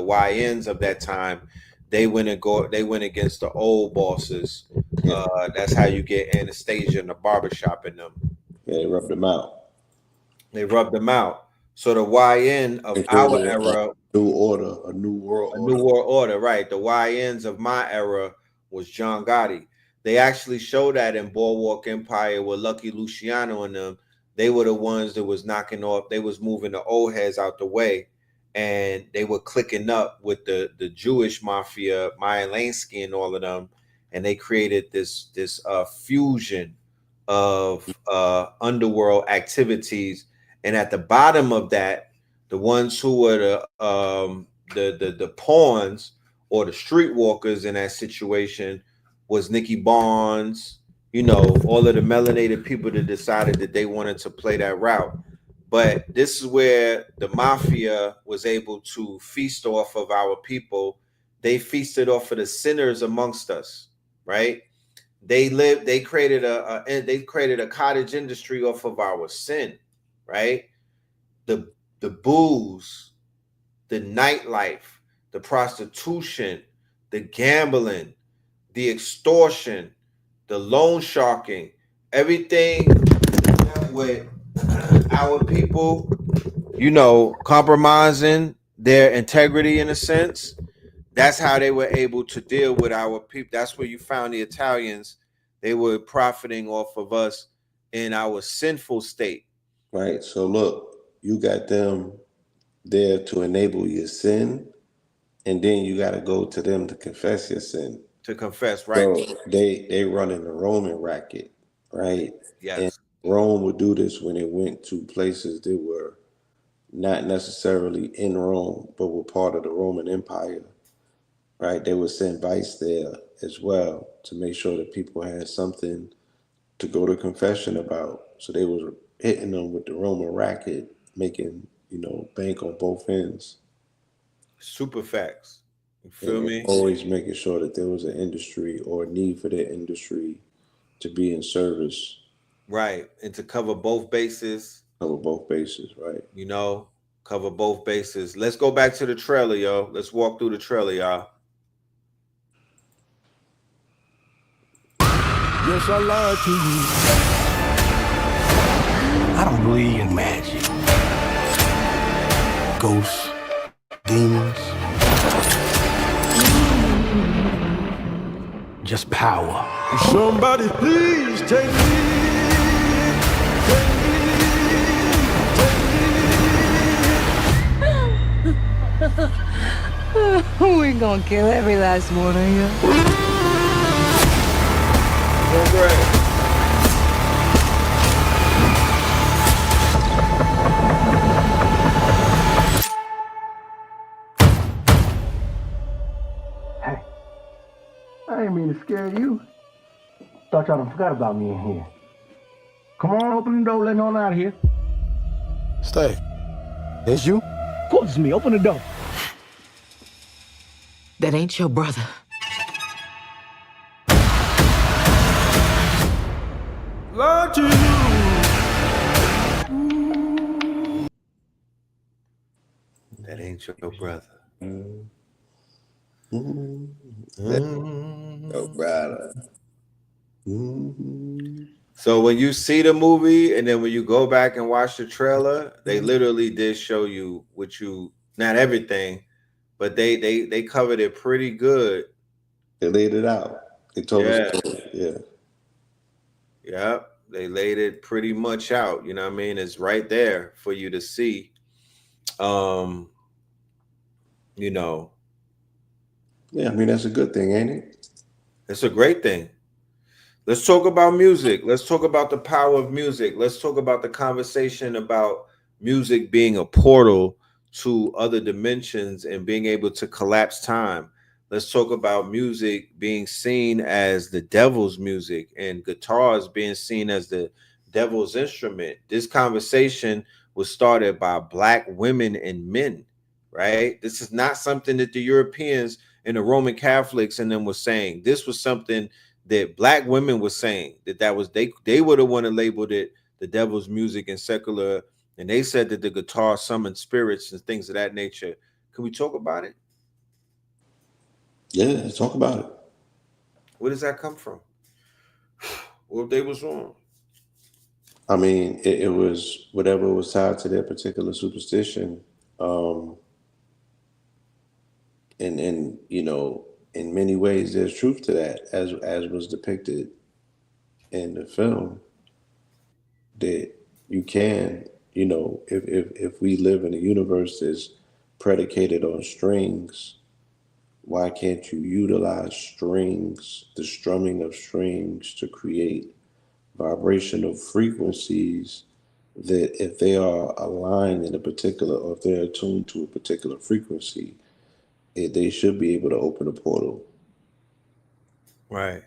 they went against the old bosses. That's how you get Anastasia in the barbershop in them.
Yeah, they rubbed them out.
So the YN of our era,
a new world
order, right? The YNs of my era was John Gotti. They actually showed that in Boardwalk Empire with Lucky Luciano and them. They were the ones that was knocking off. They was moving the old heads out the way, and they were clicking up with the Jewish mafia, Maya Lansky and all of them, and they created this fusion of underworld activities. And at the bottom of that, the ones who were the pawns or the streetwalkers in that situation was Nicky Barnes, all of the melanated people that decided that they wanted to play that route. But this is where the mafia was able to feast off of our people. They feasted off of the sinners amongst us, right? They created a cottage industry off of our sin, right? The booze, the nightlife, the prostitution, the gambling, the extortion, the loan sharking, everything with our people, compromising their integrity in a sense. That's how they were able to deal with our people. That's where you found the Italians. They were profiting off of us in our sinful state.
Right. So look, you got them there to enable your sin, and then you got to go to them to confess your sin.
To confess, right?
So they running the Roman racket, right?
Yes.
And Rome would do this when it went to places that were not necessarily in Rome, but were part of the Roman Empire, right? They would send vice there as well to make sure that people had something to go to confession about. So they was hitting them with the Roman racket, making, bank on both ends.
Super facts. You feel me?
Always making sure that there was an industry or a need for that industry to be in service.
Right. And to cover both bases.
Cover both bases, right.
Cover both bases. Let's go back to the trailer, yo. Let's walk through the trailer, y'all.
Yes, I lied to you.
I don't believe in magic. Ghosts, demons. Just power.
Somebody please take me.
We're gonna kill every last one of you.
Hey, I ain't mean to scare you. Thought y'all done forgot about me in here. Come on, open the door, let me on out of here. Stay. It's you?
Of course it's me. Open the door.
That ain't your brother.
Love you. That ain't your brother.
Oh, brother.
So when you see the movie and then when you go back and watch the trailer, they literally did show you what you, not everything, but they covered it pretty good.
They laid it out. They told us. Yeah.
Yep. They laid it pretty much out. You know what I mean? It's right there for you to see. You know.
Yeah, I mean, that's a good thing, ain't it?
It's a great thing. Let's talk about music. Let's talk about the power of music. Let's talk about the conversation about music being a portal to other dimensions and being able to collapse time. Let's talk about music being seen as the devil's music and guitars being seen as the devil's instrument. This conversation was started by Black women and men, right? This is not something that the Europeans and the Roman Catholics and them was saying. This was something that Black women were saying, that was they would have want to labeled it the devil's music and secular, and they said that the guitar summoned spirits and things of that nature. Can we talk about it?
Yeah, let's talk about it.
Where does that come from? What if they was wrong?
I mean, it was whatever was tied to their particular superstition. And you know, in many ways, there's truth to that, as was depicted in the film. That you can, you know, if we live in a universe that's predicated on strings, why can't you utilize strings, the strumming of strings, to create vibrational frequencies that, if they are aligned in a particular, or if they're attuned to a particular frequency, they should be able to open a portal.
Right.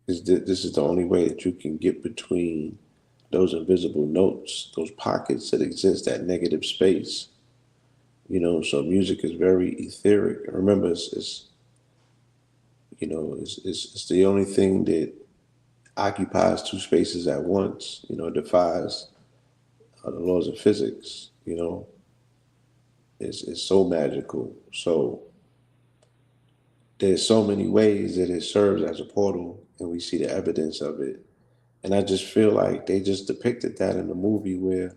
This is the only way that you can get between those invisible notes, those pockets that exist, that negative space. You know, so music is very etheric. Remember, it's you know, it's the only thing that occupies two spaces at once. You know, it defies the laws of physics. You know, it's so magical. So there's so many ways that it serves as a portal, and we see the evidence of it. And I just feel like they just depicted that in the movie, where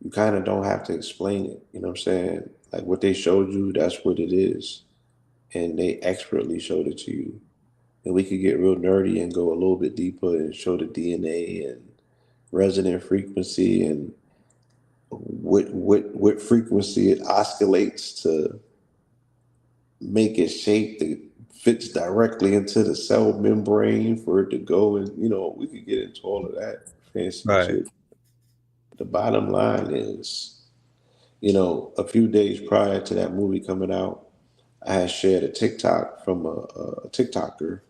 you kind of don't have to explain it. You know what I'm saying? Like, what they showed you, that's what it is. And they expertly showed it to you. And we could get real nerdy and go a little bit deeper and show the DNA and resonant frequency and what frequency it oscillates to make a shape that fits directly into the cell membrane for it to go. And, you know, we could get into all of that fancy shit. The bottom line is, you know, a few days prior to that movie coming out, I had shared a TikTok from a TikToker,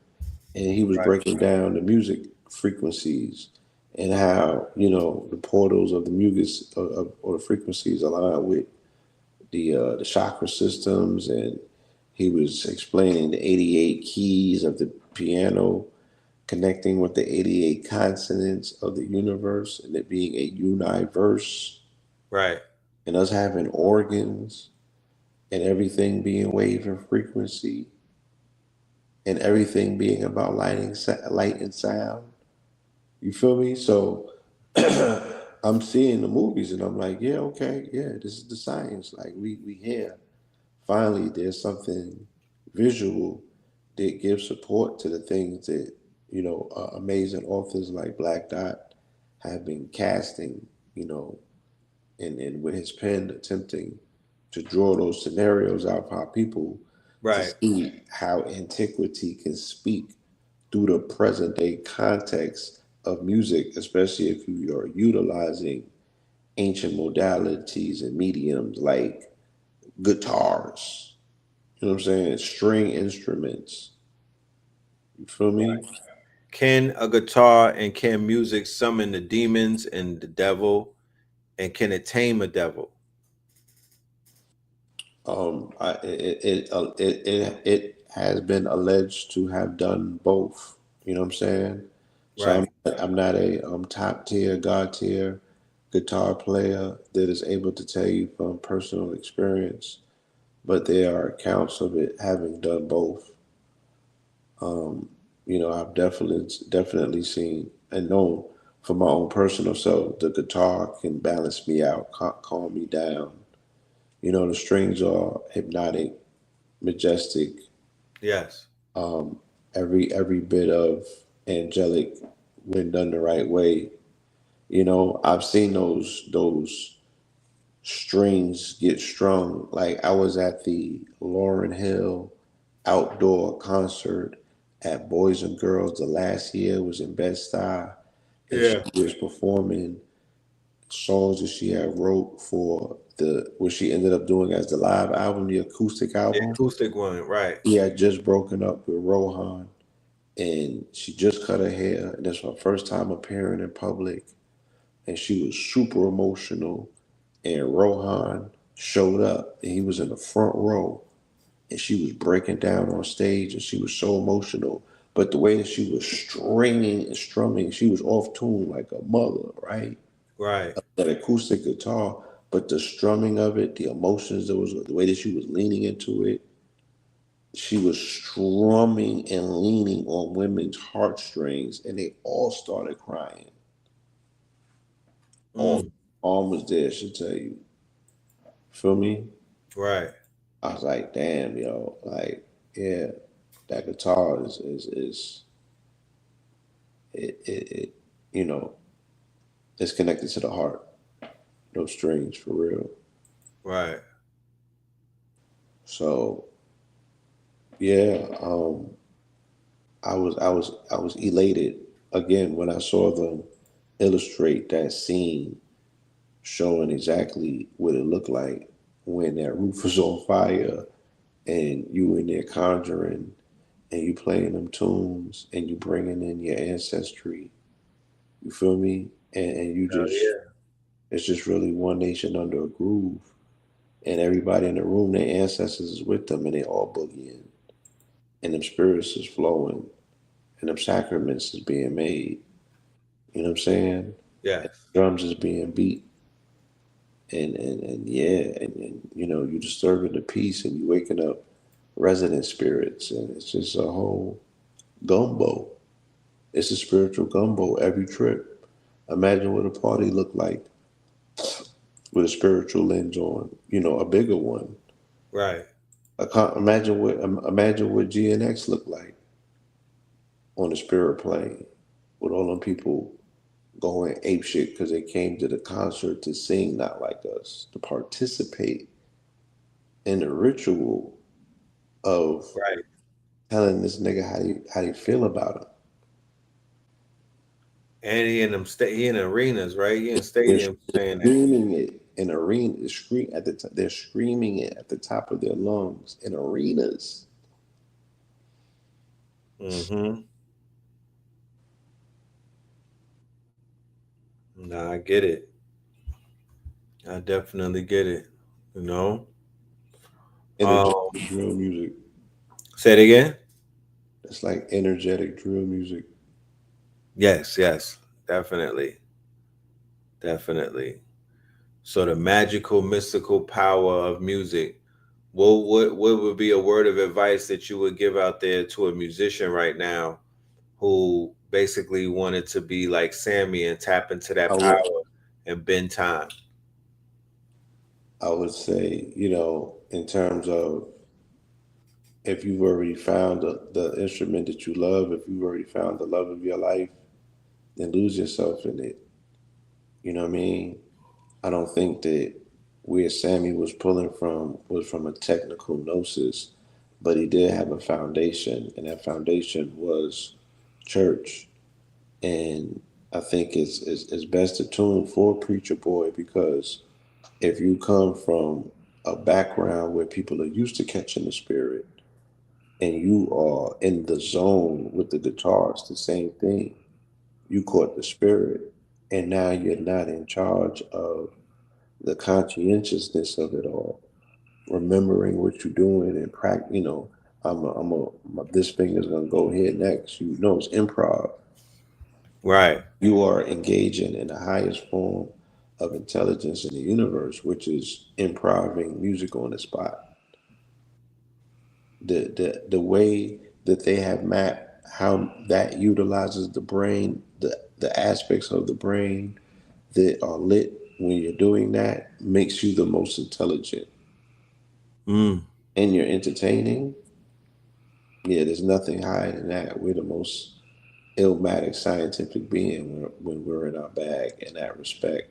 and he was breaking down the music frequencies and how, you know, the portals of the music or the frequencies align with the chakra systems. And he was explaining the 88 keys of the piano connecting with the 88 consonants of the universe, and it being a universe.
Right.
And us having organs and everything being wave and frequency and everything being about light and sound. You feel me? So I'm seeing the movies and I'm like, yeah, okay, yeah, this is the science. Like, we here. Finally, there's something visual that gives support to the things that, you know, amazing authors like Black Dot have been casting, you know, and with his pen attempting to draw those scenarios out for our people to see how antiquity can speak through the present day context of music, especially if you are utilizing ancient modalities and mediums like guitars, you know what I'm saying, string instruments. You feel me?
Can a guitar and can music summon the demons and the devil And can it tame a devil?
It has been alleged to have done both. You know what I'm saying? So
Right.
I'm not a top tier, god tier guitar player that is able to tell you from personal experience, but there are accounts of it having done both. I've definitely seen and known for my own personal self, the guitar can balance me out, calm me down. The strings are hypnotic, majestic,
Yes.
every bit of angelic when done the right way. I've seen those strings get strung. Like I was at the Lauryn Hill outdoor concert at Boys and Girls the last year. It was in Bed-Stuy, and she
Yeah.
was performing songs that she had wrote for what she ended up doing as the live album, the acoustic
The
album.
acoustic one, right.
He had just broken up with Rohan, and she just cut her hair, and that's her first time appearing in public, and she was super emotional. And Rohan showed up, and he was in the front row, and she was breaking down on stage, and she was so emotional. But the way that she was stringing and strumming, she was off tune like a mother, right?
Right.
That acoustic guitar, but the strumming of it, the emotions, the way that she was leaning into it, she was strumming and leaning on women's heartstrings, and they all started crying. All was there, should tell you. Feel me?
Right.
I was like, damn, yo, like, yeah, that guitar is it you know, it's connected to the heart. No strings for real.
Right.
So yeah, I was elated again when I saw them illustrate that scene showing exactly what it looked like when that roof was on fire and you in there conjuring and you playing them tunes and you bringing in your ancestry. You feel me? And you
Oh,
just,
yeah.
it's just really one nation under a groove. And everybody in the room, their ancestors is with them and they all boogieing. And them spirits is flowing and them sacraments is being made. You know what I'm saying? And
Yes.
drums is being beat. And yeah, and you disturbing the peace and you waking up resident spirits. And it's just a whole gumbo. It's a spiritual gumbo every trip. Imagine what a party looked like with a spiritual lens on, a bigger one.
Right.
Imagine what GNX looked like on the spirit plane with all them people going ape shit because they came to the concert to sing not like us, to participate in the ritual of
Right.
telling this nigga how they feel about him.
And he in arenas, right? He in
They're
stadiums saying that.
screaming it in arenas. They're screaming it at the top of their lungs in arenas.
Mm-hmm. Nah, I get it. I definitely get it. You know.
Energetic drill music.
Say it again.
It's like energetic drill music.
Yes, yes, definitely, definitely. So the magical, mystical power of music. What would be a word of advice that you would give out there to a musician right now who basically wanted to be like Sammy and tap into
I
that
would,
power and bend time?
I would say, in terms of if you've already found the instrument that you love, if you've already found the love of your life, then lose yourself in it. You know what I mean? I don't think that where Sammy was pulling from was from a technical gnosis, but he did have a foundation, and that foundation was church. And I think it's best to tune for Preacher Boy because if you come from a background where people are used to catching the spirit and you are in the zone with the guitar, it's the same thing. You caught the spirit and now you're not in charge of the conscientiousness of it all, remembering what you're doing and practice. This finger's gonna go here next. You know, it's improv.
Right.
You are engaging in the highest form of intelligence in the universe, which is improving music on the spot. The way that they have mapped how that utilizes the brain, the aspects of the brain that are lit when you're doing that makes you the most intelligent. And you're entertaining. Yeah, there's nothing higher than that. We're the most ilmatic scientific being when we're in our bag in that respect.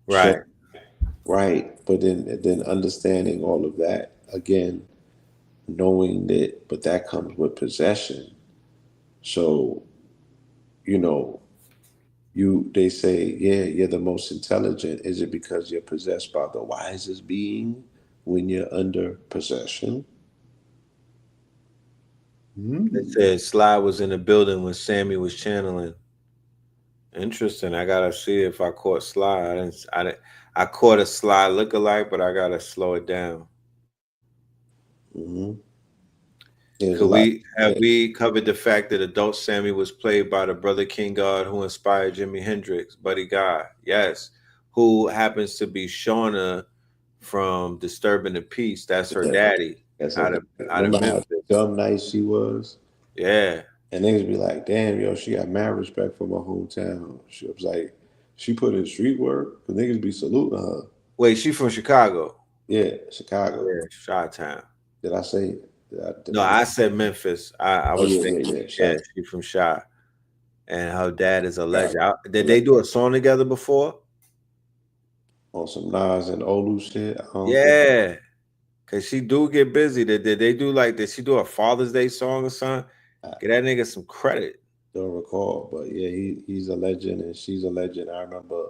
Right.
So, right. But then understanding all of that again, knowing that, but that comes with possession. So, they say, yeah, you're the most intelligent. Is it because you're possessed by the wisest being when you're under possession?
They said Sly was in the building when Sammy was channeling. Interesting. I gotta see if I caught Sly. I caught a Sly lookalike, but I gotta slow it down. Have we covered the fact that adult Sammy was played by the brother King God who inspired Jimi Hendrix, Buddy Guy? Yes. Who happens to be Shauna from Disturbing the Peace. That's her daddy.
Remember how dumb nice she was?
Yeah.
And niggas be like, damn, yo, she got mad respect for my hometown. She was like, she put in street work. The niggas be saluting her.
Wait, she from Chicago?
Yeah, Chicago.
Yeah, Chi-Town.
Did I say?
I said Memphis. I was thinking,
yeah,
she's from Chi. And her dad is a legend. Did they do a song together before?
On some Nas and Olu shit?
Yeah. Because she do get busy. Did they do did she do a Father's Day song or something? Get that nigga some credit.
Don't recall, but yeah, he's a legend and she's a legend. I remember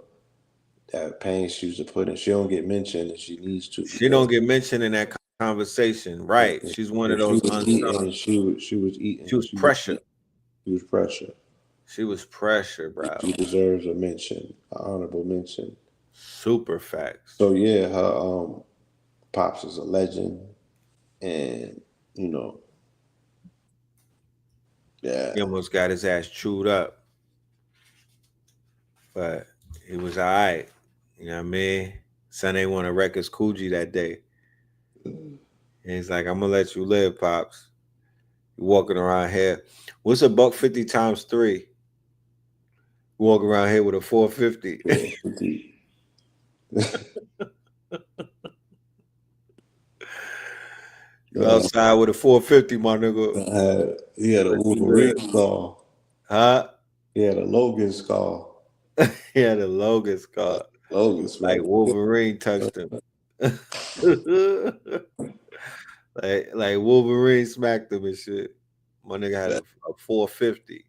that pain she used to put in. She don't get mentioned and she needs to.
She don't get mentioned in that conversation. Right. She's one of those unsung.
She was eating.
She was pressure.
She was pressure.
She was pressure, bro.
She deserves a mention, an honorable mention.
Super facts.
So yeah, her pops is a legend, and yeah,
he almost got his ass chewed up, but he was all right. You know what I mean? Son ain't want to wreck his Coogee that day. And he's like, I'm gonna let you live, pops. You walking around here. What's a $150 times 3? Walk around here with a 450. You outside with a 450, my nigga.
He had a Wolverine scar.
Huh?
He had a Logan scar.
He had a Logan scar.
Logan,
like Wolverine touched him. like Wolverine smacked him and shit. My nigga had a 450.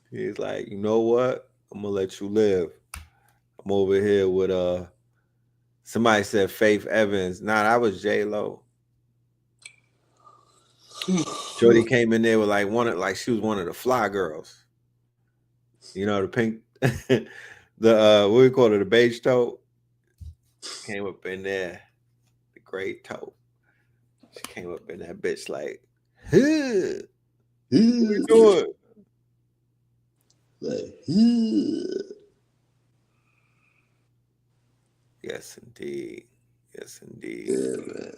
He's like, you know what? I'm gonna let you live. I'm over here with somebody said Faith Evans. Nah, that was J-Lo. Jody came in there with she was one of the fly girls. You know, the pink what do we call it, the beige toe? Came up in there, the gray toe. She came up in that bitch like, what you doing? Yes, indeed. Yes, indeed.
Yeah, man.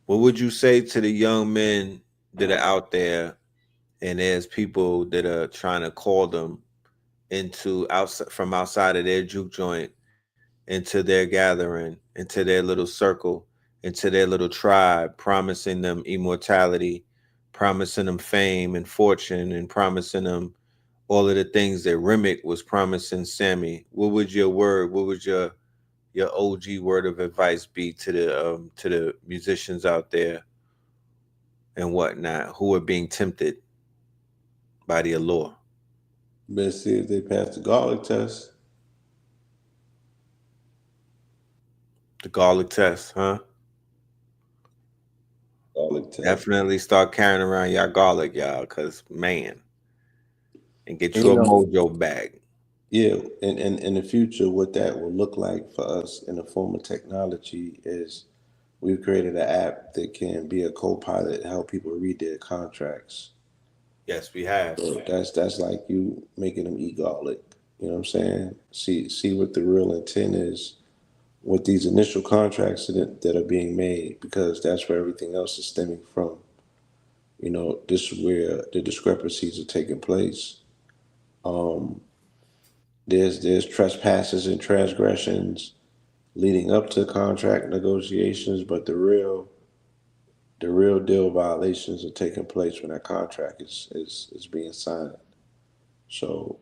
What would you say to the young men that are out there, and there's people that are trying to call them from outside of their juke joint into their gathering, into their little circle, into their little tribe, promising them immortality, promising them fame and fortune, and promising them all of the things that Remick was promising Sammy? What would your OG word of advice be to the musicians out there and whatnot who are being tempted by the allure?
Better see if they pass the garlic test.
The garlic test, huh?
Garlic test.
Definitely start carrying around y'all garlic, y'all, because man, and get
And,
you a mojo bag.
Yeah, and in the future, what that will look like for us in the form of technology is we've created an app that can be a co-pilot and help people read their contracts.
Yes, we have.
So that's like you making them eat garlic. You know what I'm saying? See what the real intent is with these initial contracts that are being made, because that's where everything else is stemming from. You know, this is where the discrepancies are taking place. There's trespasses and transgressions leading up to contract negotiations, but the real deal violations are taking place when that contract is being signed. So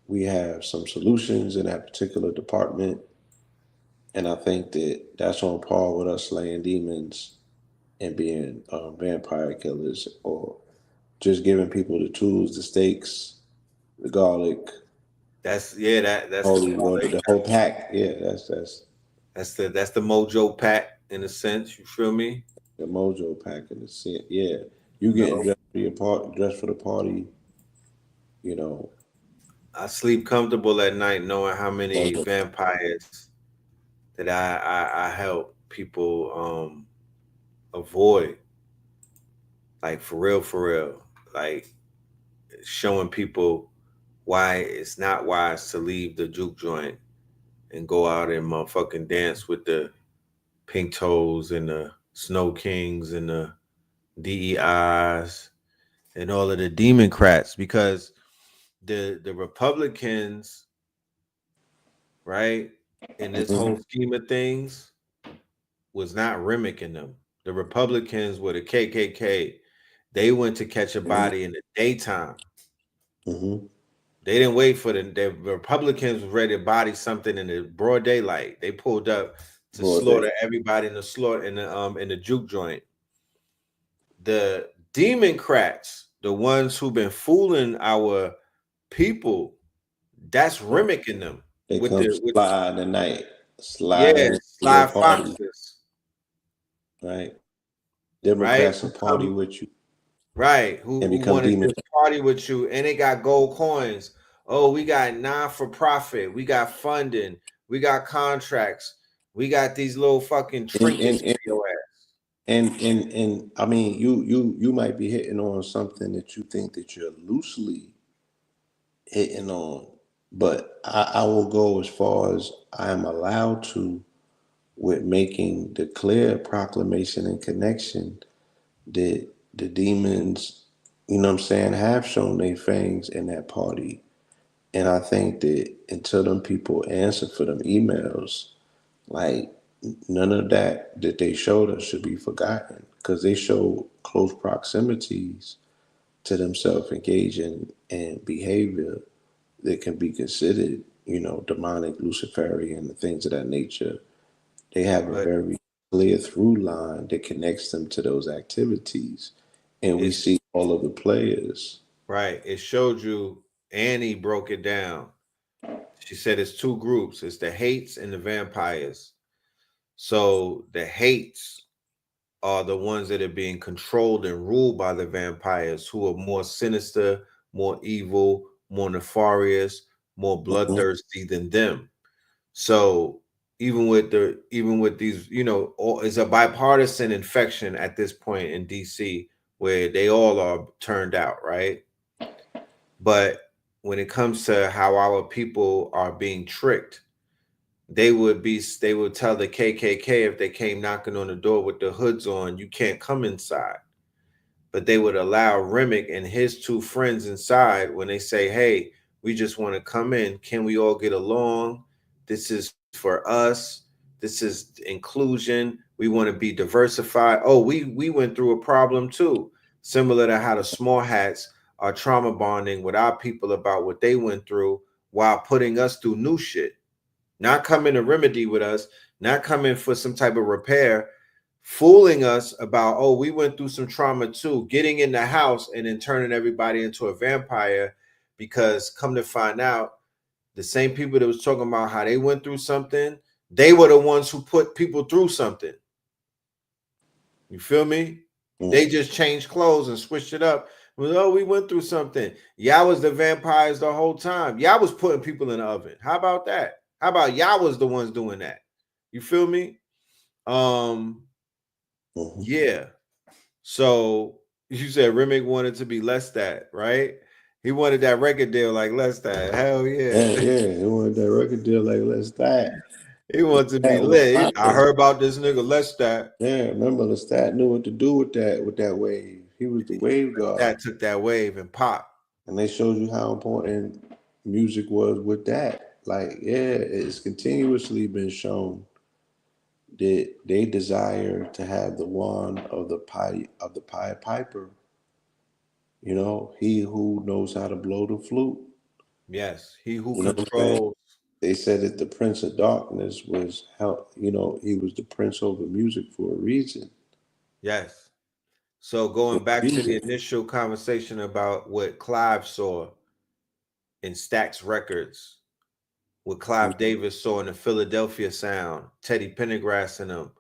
we have some solutions in that particular department, and I think that that's on par with us slaying demons and being vampire killers, or just giving people the tools, the stakes, the garlic,
That's
the whole pack. Yeah,
that's the mojo pack in a sense. You feel me?
the mojo pack in the sense. Yeah, you getting
No,
dressed for your part, dressed for the party. You know,
I sleep comfortable at night knowing how many
mojo.
vampires that I help people avoid. Like for real. Like showing people why it's not wise to leave the juke joint and go out and motherfucking dance with the pink toes and the snow kings and the DEIs and all of the democrats, because the Republicans, right, in this whole
Mhm.
scheme of things was not mimicking them. The Republicans were the KKK. They went to catch a
Mhm.
body in the daytime.
Mhm.
They didn't wait for the Republicans was ready to body something in the broad daylight. They pulled up to
Broad day.
slaughter everybody in the juke joint. The Democrats, the ones who've been fooling our people, that's mimicking them
They
with
come
with
slide in the night, slide
yeah,
in to your
sly
party,
foxes,
right?
right?
Democrats
Who
will party
come
with you
right?
and
Who
become
want to
demons.
just party with you, and they got gold coins. Oh, we got non-for-profit, we got funding, we got contracts, we got these little fucking
And
trinkets for your ass.
I mean, you might be hitting on something that you think that you're loosely hitting on, but I will go as far as I am allowed to with making the clear proclamation and connection that the demons, you know what I'm saying, have shown their fangs in that party. And I think that until them people answer for them emails, like none of that they showed us should be forgotten, because they show close proximities to themselves engaging in behavior that can be considered, you know, demonic, Luciferian, and things of that nature. They have a
But
very clear through line that connects them to those activities. And we
it's
see all of the players.
right. It showed you. Annie broke it down. She said it's two groups. It's the hates and the vampires. So the hates are the ones that are being controlled and ruled by the vampires, who are more sinister, more evil, more nefarious, more
Mhm.
bloodthirsty than them. So even with these, it's a bipartisan infection at this point in DC, where they all are turned out, right? But when it comes to how our people are being tricked, they would tell the KKK, if they came knocking on the door with the hoods on, you can't come inside. But they would allow Remick and his two friends inside when they say, hey, we just want to come in. Can we all get along? This is for us. This is inclusion. We want to be diversified. Oh, we went through a problem too, similar to how the small hats are trauma bonding with our people about what they went through while putting us through new shit. Not coming to remedy with us, not coming for some type of repair, fooling us about, oh, we went through some trauma too, getting in the house and then turning everybody into a vampire, because come to find out, the same people that was talking about how they went through something, they were the ones who put people through something. You feel me? They
Mm.
just changed clothes and switched it up, Well, oh, we went through something. Y'all was the vampires the whole time. Y'all was putting people in the oven. How about that? How about y'all was the ones doing that? You feel me? Yeah. So you said Remick wanted to be Lestat, right? He wanted that record deal like Lestat. Hell yeah.
Yeah, he wanted that record deal like Lestat.
He wanted to be
That was
lit. I
popping.
heard about this nigga Lestat.
Yeah, remember Lestat knew what to do with that wave. He was the wave guard.
That took that wave and pop.
And they showed you how important music was with that. Like, yeah, it's continuously been shown that they desire to have the wand of the Pied Piper. You know, he who knows how to blow the flute.
Yes, he who
You know what I'm saying?
controls.
They said that the Prince of Darkness was how, you know, he was the prince over music for a reason.
Yes. So going back to the initial conversation about what Clive saw in Stax Records, what Clive Davis saw in the Philadelphia sound, Teddy Pendergrass and them,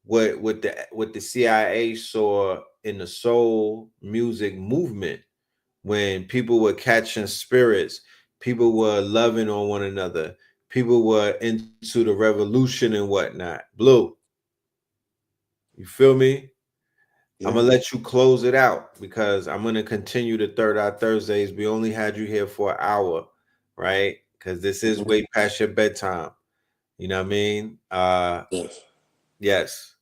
what the CIA saw in the soul music movement, when people were catching spirits, people were loving on one another, people were into the revolution and whatnot. Blue, you feel me? Yeah. I'm gonna let you close it out because I'm gonna continue the Third Eye Thursdays. We only had you here for an hour, right? Because this is way past your bedtime. You know what I mean? Yes.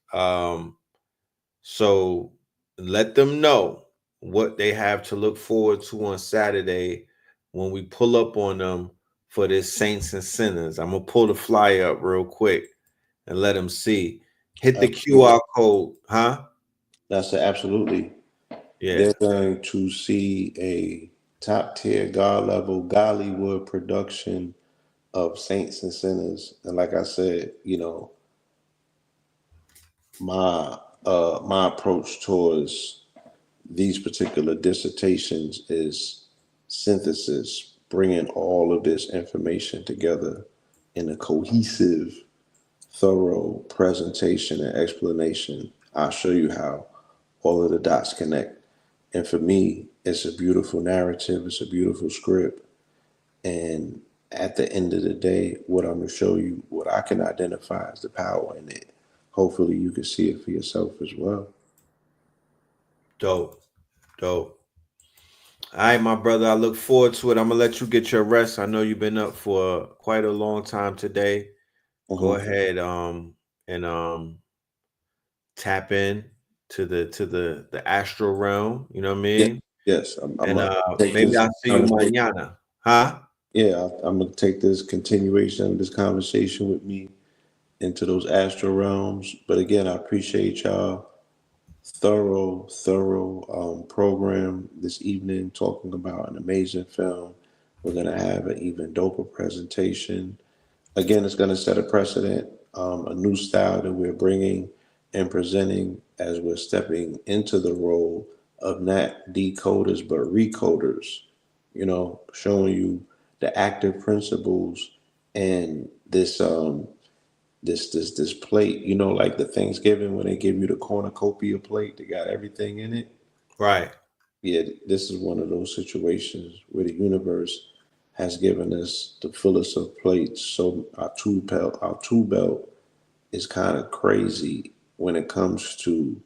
So let them know what they have to look forward to on Saturday when we pull up on them for this Saints and Sinners. I'm gonna pull the flyer up real quick and let them see. Hit the QR code, huh?
That's absolutely.
Yeah.
They're going to see a top tier God level Gollywood production of Saints and Sinners. And like I said, you know, my approach towards these particular dissertations is synthesis, bringing all of this information together in a cohesive, thorough presentation and explanation. I'll show you how all of the dots connect. And for me, it's a beautiful narrative, it's a beautiful script. And at the end of the day, what I'm going to show you, what I can identify as the power in it. Hopefully you can see it for yourself as well.
Dope. All right, my brother, I look forward to it. I'm going to let you get your rest. I know you've been up for quite a long time today. Go ahead and tap in to the astral realm. You know what I mean?
Yes.
Maybe I'll see you mañana. Huh?
Yeah, I'm going to take this continuation of this conversation with me into those astral realms. But again, I appreciate y'all. Thorough program this evening, talking about an amazing film. We're going to have an even doper presentation. Again, it's going to set a precedent, a new style that we're bringing and presenting as we're stepping into the role of not decoders but recoders, you know, showing you the active principles and this this plate, you know, like the Thanksgiving when they give you the cornucopia plate, they got everything in it.
Right.
Yeah, this is one of those situations where the universe has given us the fullest of plates. So our tool belt is kind of crazy when it comes to,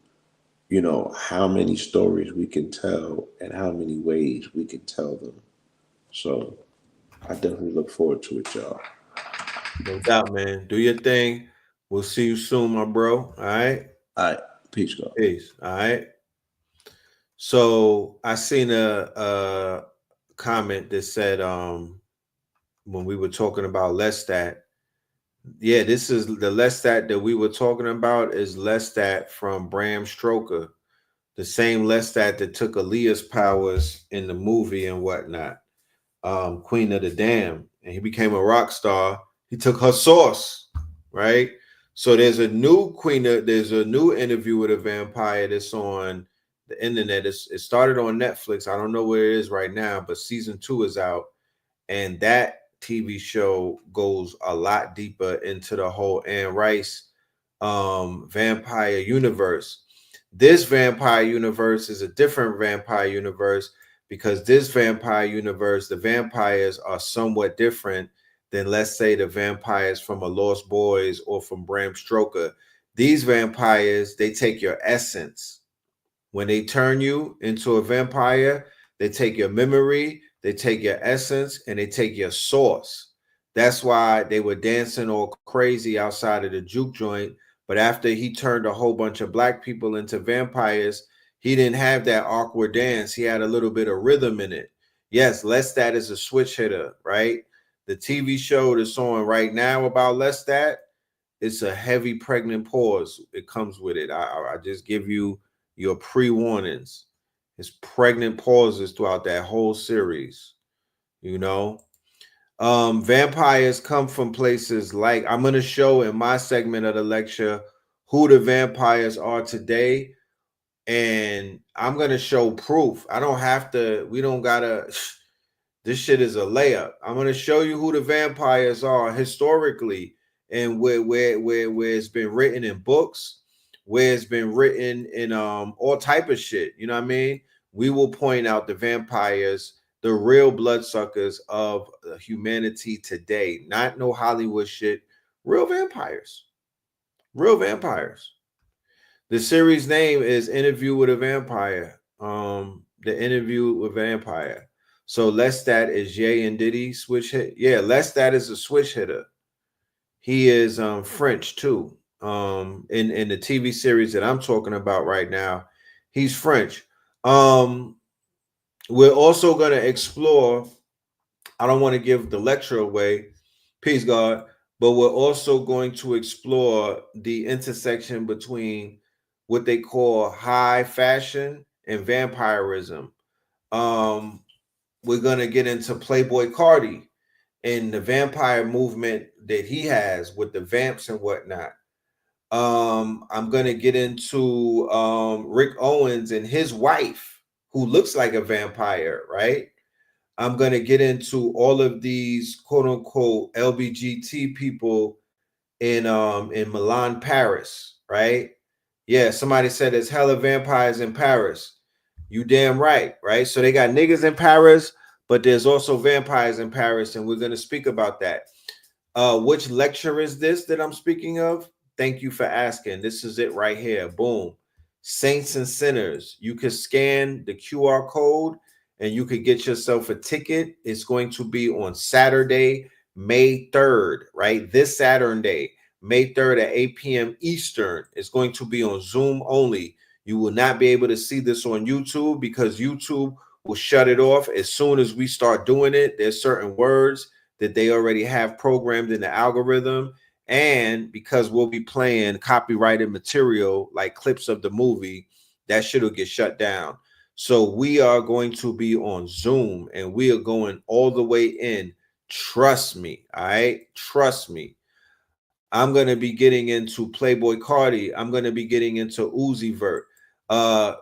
you know, how many stories we can tell and how many ways we can tell them. So I definitely look forward to it, y'all.
No doubt, man. Do your thing. We'll see you soon, my bro. All right.
All right. Peace, God.
Peace. All right. So I seen a comment that said when we were talking about Lestat, yeah, this is the Lestat that we were talking about is Lestat from Bram Stoker, the same Lestat that took Aaliyah's powers in the movie and whatnot, Queen of the Dam, and he became a rock star. He took her sauce, right? So there's a new there's a new interview with a vampire that's on the internet. It started on Netflix. I don't know where it is right now, but season 2 is out, and that TV show goes a lot deeper into the whole Anne Rice vampire universe. This vampire universe is a different vampire universe, because this vampire universe, the vampires are somewhat different than, let's say, the vampires from a Lost Boys or from Bram Stoker. These vampires, they take your essence. When they turn you into a vampire, they take your memory, they take your essence, and they take your source. That's why they were dancing all crazy outside of the juke joint. But after he turned a whole bunch of black people into vampires, he didn't have that awkward dance. He had a little bit of rhythm in it. Yes, Lestat is a switch hitter, right? The TV show that's on right now about Lestat, it's a heavy pregnant pause. It comes with it. I just give you your pre-warnings. It's pregnant pauses throughout that whole series. You know, vampires come from places like, I'm going to show in my segment of the lecture who the vampires are today, and I'm going to show proof. I don't have to, we don't gotta, this shit is a layup. I'm going to show you who the vampires are historically, and where it's been written in books, where it's been written in all type of shit. You know what I mean? We will point out the vampires, the real bloodsuckers of humanity today. Not no Hollywood shit. Real vampires. Real vampires. The series name is Interview with a Vampire. The Interview with Vampire. So Lestat is Ye and Diddy switch hit. Yeah, Lestat is a switch hitter. He is French too. In the TV series that I'm talking about right now, he's French. We're also going to explore, I don't want to give the lecture away, peace God, but we're also going to explore the intersection between what they call high fashion and vampirism. We're going to get into Playboy Cardi and the vampire movement that he has with the vamps and whatnot. I'm going to get into Rick Owens and his wife, who looks like a vampire, right? I'm going to get into all of these quote unquote LGBT people in Milan, Paris, right? Yeah, somebody said there's hella vampires in Paris. You damn right, right? So they got niggas in Paris, but there's also vampires in Paris, and we're going to speak about that. Which lecture is this that I'm speaking of? Thank you for asking. This is it right here. Boom. Saints and Sinners. You could scan the QR code and you could get yourself a ticket. It's going to be on Saturday, May 3rd, right? This Saturday, May 3rd at 8 p.m. Eastern. It's going to be on Zoom only. You will not be able to see this on YouTube because YouTube will shut it off as soon as we start doing it. There's certain words that they already have programmed in the algorithm. And because we'll be playing copyrighted material like clips of the movie, that shit will get shut down. So we are going to be on Zoom and we are going all the way in. Trust me. All right. Trust me. I'm going to be getting into Playboy Cardi. I'm going to be getting into Uzi Vert.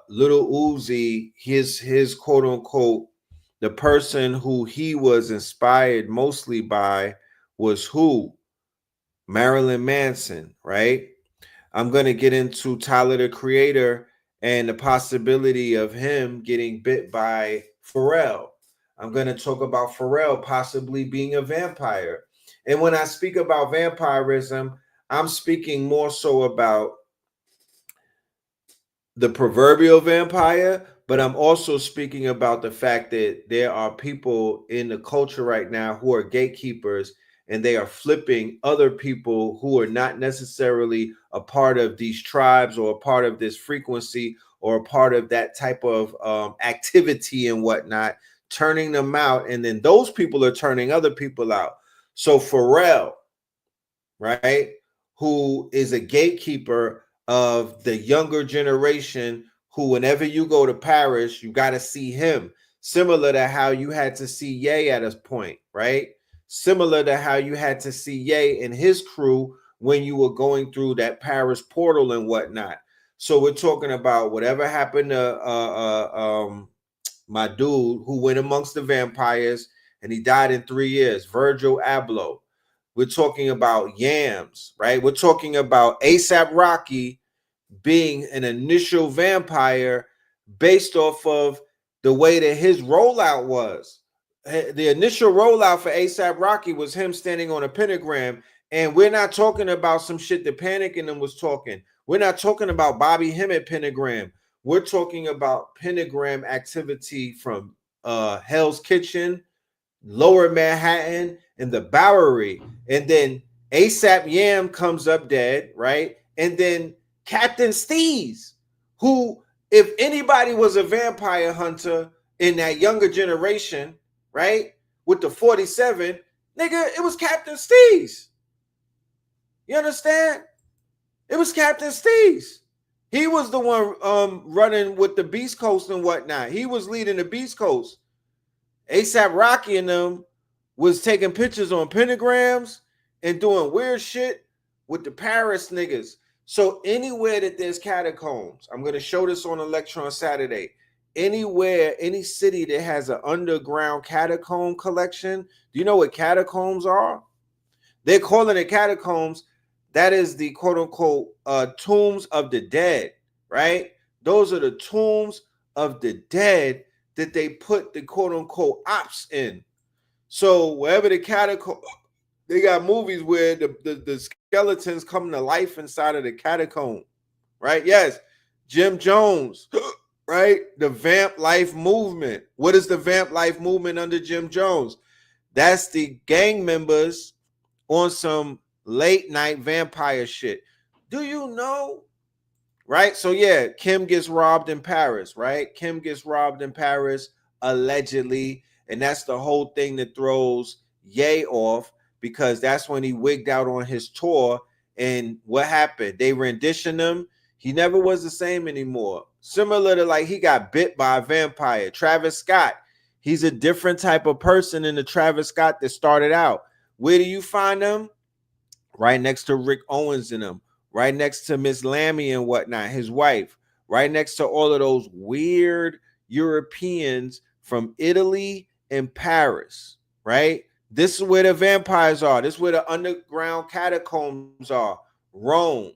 Little Uzi, his quote unquote, the person who he was inspired mostly by was who? Marilyn Manson, right? I'm going to get into Tyler, the Creator, and the possibility of him getting bit by Pharrell. I'm going to talk about Pharrell possibly being a vampire. And when I speak about vampirism, I'm speaking more so about the proverbial vampire, but I'm also speaking about the fact that there are people in the culture right now who are gatekeepers, and they are flipping other people who are not necessarily a part of these tribes or a part of this frequency or a part of that type of activity and whatnot, turning them out. And then those people are turning other people out. So Pharrell, right, who is a gatekeeper of the younger generation, who whenever you go to Paris, you got to see him. Similar to how you had to see Ye at a point, right? Similar to how you had to see Ye and his crew when you were going through that Paris portal and whatnot. So we're talking about whatever happened to my dude who went amongst the vampires and he died in 3 years, Virgil Abloh. We're talking about Yams, right? We're talking about A$AP Rocky being an initial vampire based off of the way that his rollout was. The initial rollout for ASAP Rocky was him standing on a pentagram. And we're not talking about some shit that Panic and them was talking. We're not talking about Bobby Hemmett pentagram. We're talking about pentagram activity from Hell's Kitchen, Lower Manhattan, and the Bowery. And then ASAP Yam comes up dead, right? And then Captain Steez, who, if anybody was a vampire hunter in that younger generation, right, with the 47, nigga, it was Captain Steez. You understand? It was Captain Steez. He was the one running with the Beast Coast and whatnot. He was leading the Beast Coast. ASAP Rocky and them was taking pictures on pentagrams and doing weird shit with the Paris niggas. So anywhere that there's catacombs, I'm going to show this on Electron Saturday. Anywhere, any city that has an underground catacomb collection, do you know what catacombs are? They're calling it catacombs. That is the quote unquote tombs of the dead, right? Those are the tombs of the dead that they put the quote unquote ops in. So wherever the catacomb, they got movies where the skeletons come to life inside of the catacomb, right? Yes, Jim Jones, right? The Vamp Life Movement. What is the Vamp Life Movement under Jim Jones? That's the gang members on some late night vampire shit. Do you know? Right? So yeah, Kim gets robbed in Paris, right? Kim gets robbed in Paris, allegedly. And that's the whole thing that throws Ye off, because that's when he wigged out on his tour. And what happened? They renditioned him. He never was the same anymore. Similar to like he got bit by a vampire. Travis Scott, he's a different type of person than the Travis Scott that started out. Where do you find him? Right next to Rick Owens and him. Right next to Miss Lammy and whatnot, his wife. Right next to all of those weird Europeans from Italy and Paris, right? This is where the vampires are. This is where the underground catacombs are. Rome,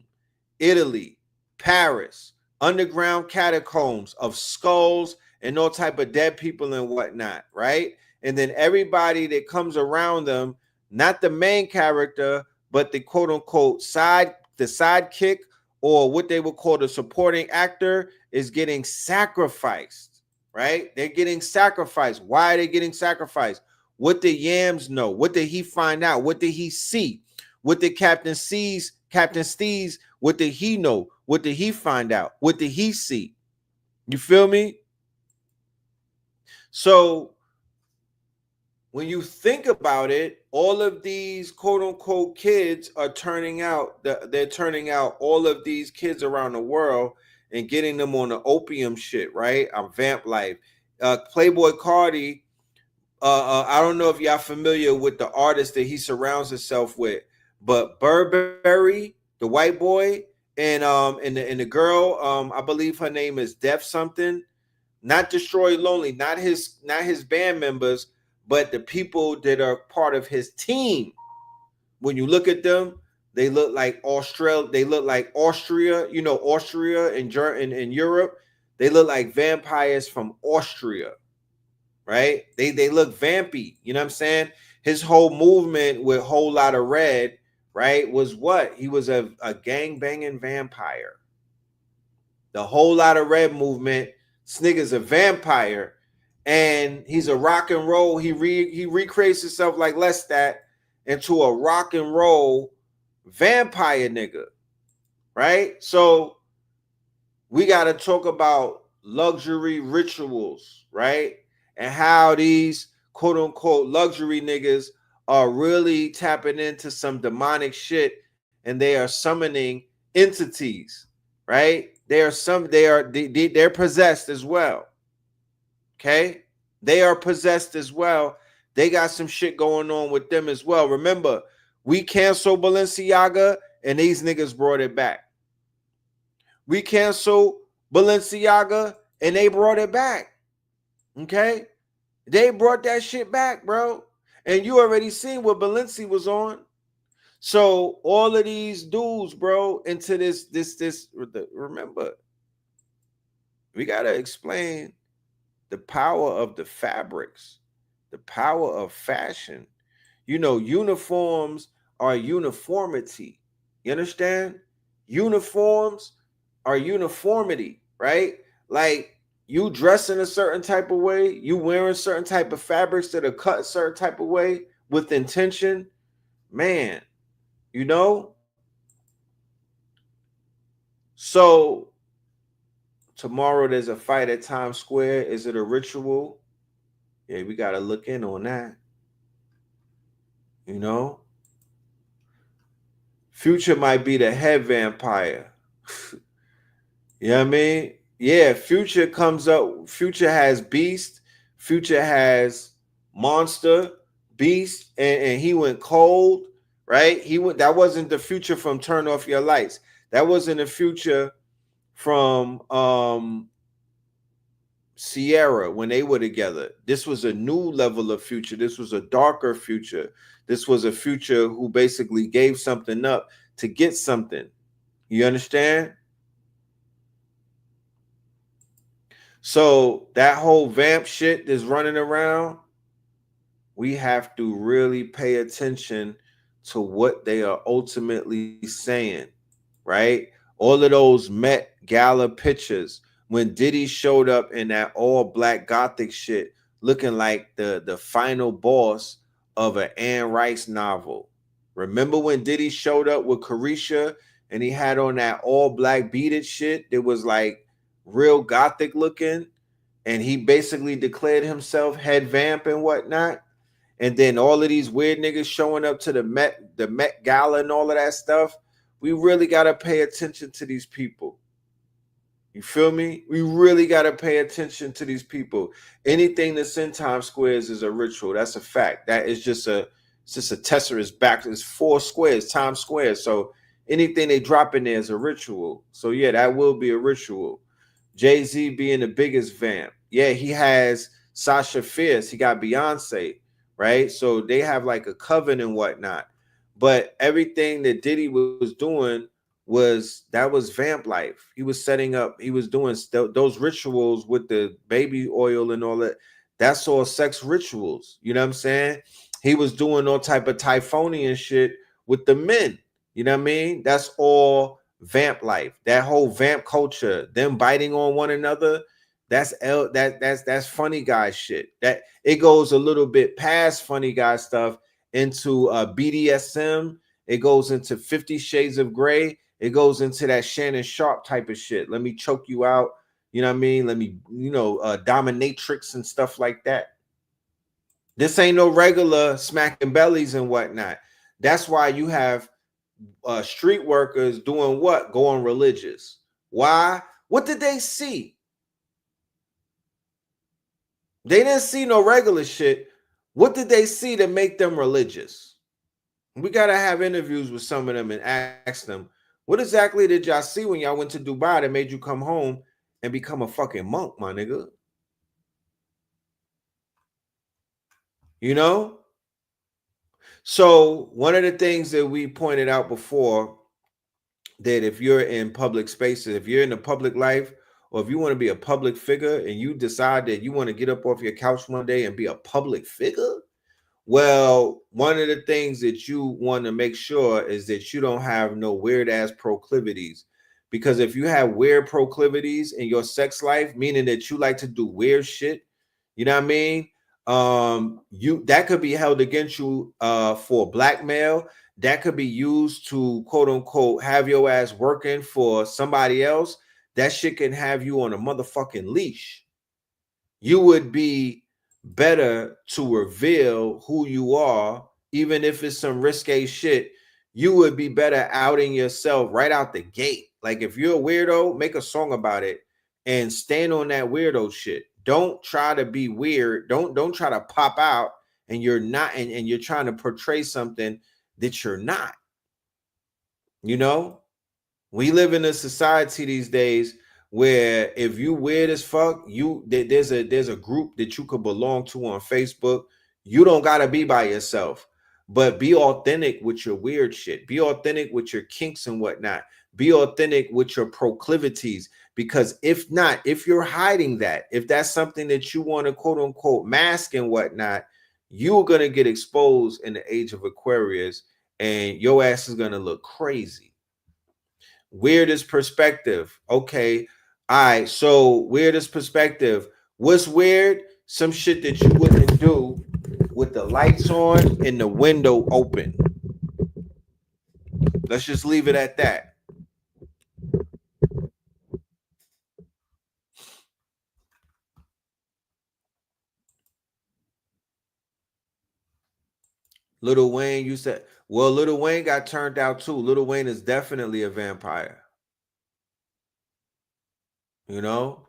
Italy, Paris, underground catacombs of skulls and all type of dead people and whatnot, right? And then everybody that comes around them, not the main character, but the quote unquote sidekick, or what they would call the supporting actor, is getting sacrificed, right? They're getting sacrificed. Why are they getting sacrificed? What did Yams know? What did he find out? What did he see? What did Captain Steez, what did he know? What did he find out? What did he see? You feel me? So when you think about it, all of these quote unquote kids are turning out, they're turning out all of these kids around the world and getting them on the opium shit, right? On Vamp Life. Playboy Cardi, I don't know if y'all familiar with the artist that he surrounds himself with, but Burberry, the white boy, and the girl, I believe her name is Def something, not Destroy Lonely, not his band members, but the people that are part of his team. When you look at them, they look like Australia. They look like Austria. You know, Austria and in Europe, they look like vampires from Austria, right? They look vampy. You know what I'm saying? His whole movement with Whole Lot of Red, right, was what? He was a gang banging vampire. The Whole Lot of Red movement. This nigga's a vampire. And he's a rock and roll. He recreates himself like Lestat into a rock and roll vampire nigga, right? So we got to talk about luxury rituals, right? And how these quote unquote luxury niggas are really tapping into some demonic shit, and they are summoning entities, right? They're possessed as well. Okay, they are possessed as well. They got some shit going on with them as well. Remember, we canceled Balenciaga and these niggas brought it back. We canceled Balenciaga and they brought it back. Okay, they brought that shit back, bro. And you already seen what Balenci was on. So all of these dudes, bro, into this. Remember, we gotta explain the power of the fabrics, the power of fashion. You know, uniforms are uniformity. You understand? Uniforms are uniformity, right? Like you dress in a certain type of way, you wearing certain type of fabrics that are cut a certain type of way with intention. Man, you know? So tomorrow there's a fight at Times Square. Is it a ritual? Yeah, we got to look in on that. You know? Future might be the head vampire. You know what I mean? Yeah, Future comes up. Future has Beast. Future has Monster, Beast, and he went cold, right? He went. That wasn't the Future from Turn Off Your Lights. That wasn't the Future from Sierra when they were together. This was a new level of Future. This was a darker Future. This was a Future who basically gave something up to get something. You understand? So that whole vamp shit that's running around, we have to really pay attention to what they are ultimately saying, right? All of those Met Gala pictures when Diddy showed up in that all black gothic shit, looking like the final boss of an Anne Rice novel. Remember when Diddy showed up with Carisha and he had on that all black beaded shit that was like real gothic looking, and he basically declared himself head vamp and whatnot. And then all of these weird niggas showing up to the Met Gala and all of that stuff. We really got to pay attention to these people. You feel me? We really got to pay attention to these people. Anything that's in Times Squares is a ritual. That's a fact. That is just a Tesseract back. It's 4 squares, Times Square. So anything they drop in there is a ritual. So yeah, that will be a ritual. Jay-Z being the biggest vamp. Yeah, he has Sasha Fierce. He got Beyonce, right? So they have like a coven and whatnot. But everything that Diddy was doing was vamp life. He was setting up, he was doing those rituals with the baby oil and all that. That's all sex rituals. You know what I'm saying? He was doing all type of Typhonian shit with the men. You know what I mean? That's all vamp life. That whole vamp culture, them biting on one another, that's funny guy shit. That it goes a little bit past funny guy stuff into BDSM. It goes into 50 Shades of Grey. It goes into that Shannon Sharp type of shit. Let me choke you out. You know what I mean? Let me, dominatrix and stuff like that. This ain't no regular smacking bellies and whatnot. That's why you have street workers doing what? Going religious. Why? What did they see? They didn't see no regular shit. What did they see to make them religious? We got to have interviews with some of them and ask them, what exactly did y'all see when y'all went to Dubai that made you come home and become a fucking monk, my nigga? You know? So one of the things that we pointed out before, that if you're in public spaces, if you're in the public life, or if you want to be a public figure and you decide that you want to get up off your couch one day and be a public figure, well, one of the things that you want to make sure is that you don't have no weird ass proclivities. Because if you have weird proclivities in your sex life, meaning that you like to do weird shit, you know what I mean? That could be held against you for blackmail. That could be used to quote unquote have your ass working for somebody else. That shit can have you on a motherfucking leash. You would be better to reveal who you are, even if it's some risque shit. You would be better outing yourself right out the gate. Like if you're a weirdo, make a song about it and stand on that weirdo shit. Don't try to be weird. Don't try to pop out and you're not, and you're trying to portray something that you're not. You know, we live in a society these days where if you weird as fuck, there's a group that you could belong to on Facebook. You don't gotta be by yourself. but be authentic with your weird shit. Be authentic with your kinks and whatnot. Be authentic with your proclivities, because if not, if you're hiding that, if that's something that you want to quote unquote mask and whatnot, you're going to get exposed in the age of Aquarius, and your ass is going to look crazy. Weirdest perspective. Okay. All right. So weirdest perspective. What's weird? Some shit that you wouldn't do with the lights on and the window open. Let's just leave it at that. Lil Wayne, you said, well, Lil Wayne got turned out too. Lil Wayne is definitely a vampire. You know,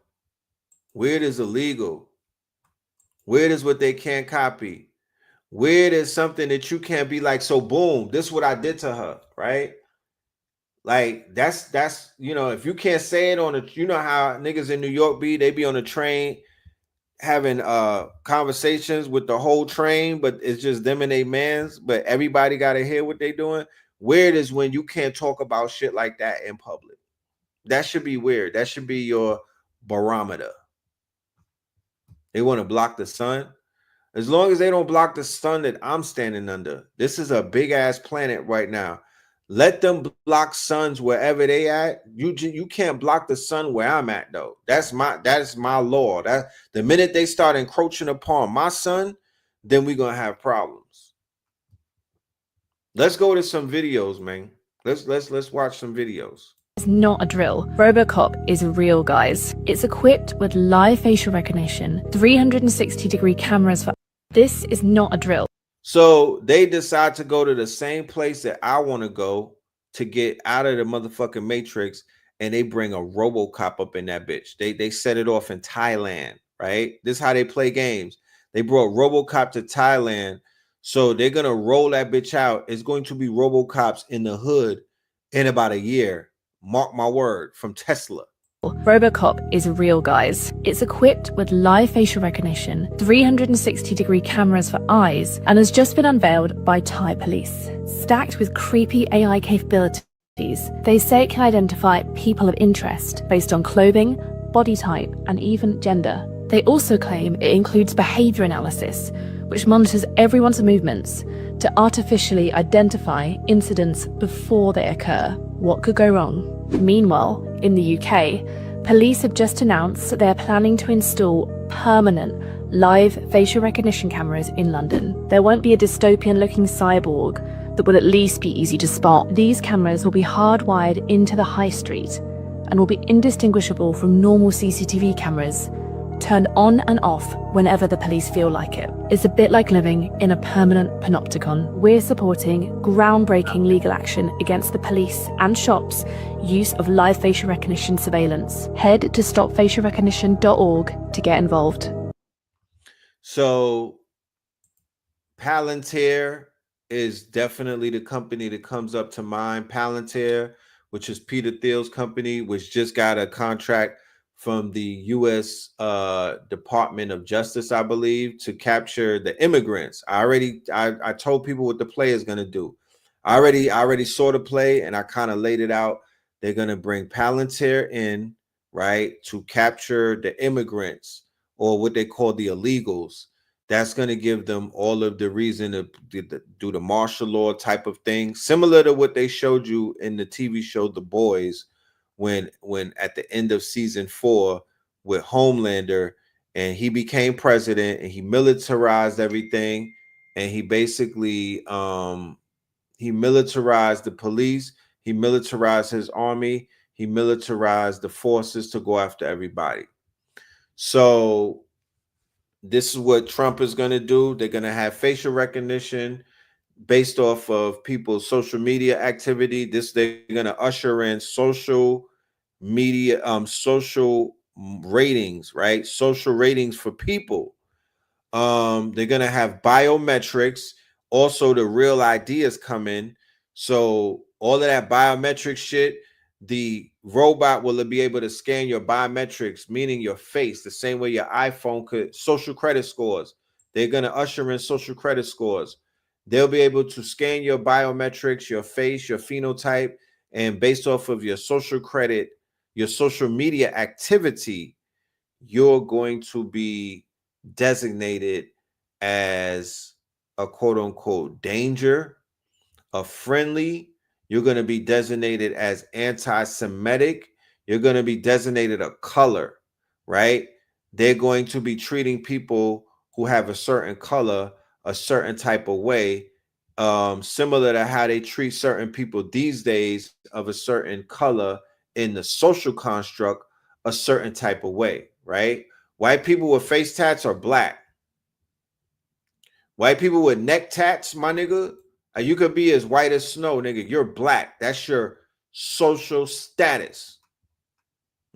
weird is illegal. Weird is what they can't copy. Weird is something that you can't be like, so boom, this is what I did to her, right? Like that's you know, if you can't say it on a, you know how niggas in New York be, they be on a train having conversations with the whole train, but it's just them and they mans, but everybody gotta hear what they doing. Weird is when you can't talk about shit like that in public. That should be weird. That should be your barometer. They want to block the sun. As long as they don't block the sun that I'm standing under. This is a big ass planet right now. Let them block suns wherever they at. You can't block the sun where I'm at though. That's my law. That the minute they start encroaching upon my sun, then we're gonna have problems. Let's go to some videos, man. Let's watch some videos.
It's not a drill. RoboCop is real, guys. It's equipped with live facial recognition, 360-degree cameras for... This is not a drill.
So they decide to go to the same place that I want to go to get out of the motherfucking Matrix, and they bring a RoboCop up in that bitch. They set it off in Thailand, right? This is how they play games. They brought RoboCop to Thailand, so they're gonna roll that bitch out. It's going to be RoboCops in the hood in about a year. Mark my word, from Tesla.
RoboCop is real, guys. It's equipped with live facial recognition, 360-degree cameras for eyes, and has just been unveiled by Thai police. Stacked with creepy AI capabilities, they say it can identify people of interest based on clothing, body type, and even gender. They also claim it includes behavior analysis, which monitors everyone's movements to artificially identify incidents before they occur. What could go wrong? Meanwhile, in the UK, police have just announced that they're planning to install permanent live facial recognition cameras in London. There won't be a dystopian-looking cyborg that will at least be easy to spot. These cameras will be hardwired into the high street and will be indistinguishable from normal CCTV cameras, turned on and off whenever the police feel like it. It's a bit like living in a permanent panopticon. We're supporting groundbreaking legal action against the police and shops' use of live facial recognition surveillance. Head to stopfacialrecognition.org to get involved.
So Palantir is definitely the company that comes up to mind. Palantir, which is Peter Thiel's company, which just got a contract from the U.S. Department of Justice, I believe, to capture the immigrants. I told people what the play is going to do. I already saw the play, and I kind of laid it out. They're going to bring Palantir in, right, to capture the immigrants, or what they call the illegals. That's going to give them all of the reason to do the martial law type of thing, similar to what they showed you in the TV show The Boys, when at the end of season 4 with Homelander, and he became president and he militarized everything, and he basically he militarized the police, he militarized his army, he militarized the forces to go after everybody. So this is what Trump is going to do. They're going to have facial recognition based off of people's social media activity. They're going to usher in social media, social ratings, right? Social ratings for people. They're going to have biometrics. Also, the real ideas come in. So all of that biometric shit, the robot will be able to scan your biometrics, meaning your face, the same way your iPhone could. Social credit scores. They're going to usher in social credit scores. They'll be able to scan your biometrics, your face, your phenotype, and based off of your social credit, your social media activity, you're going to be designated as a quote unquote danger, a friendly. You're going to be designated as anti-Semitic. You're going to be designated a color, right? They're going to be treating people who have a certain color a certain type of way, similar to how they treat certain people these days of a certain color in the social construct a certain type of way, right? White people with face tats are black. White people with neck tats, my nigga, you could be as white as snow, nigga. You're black. That's your social status.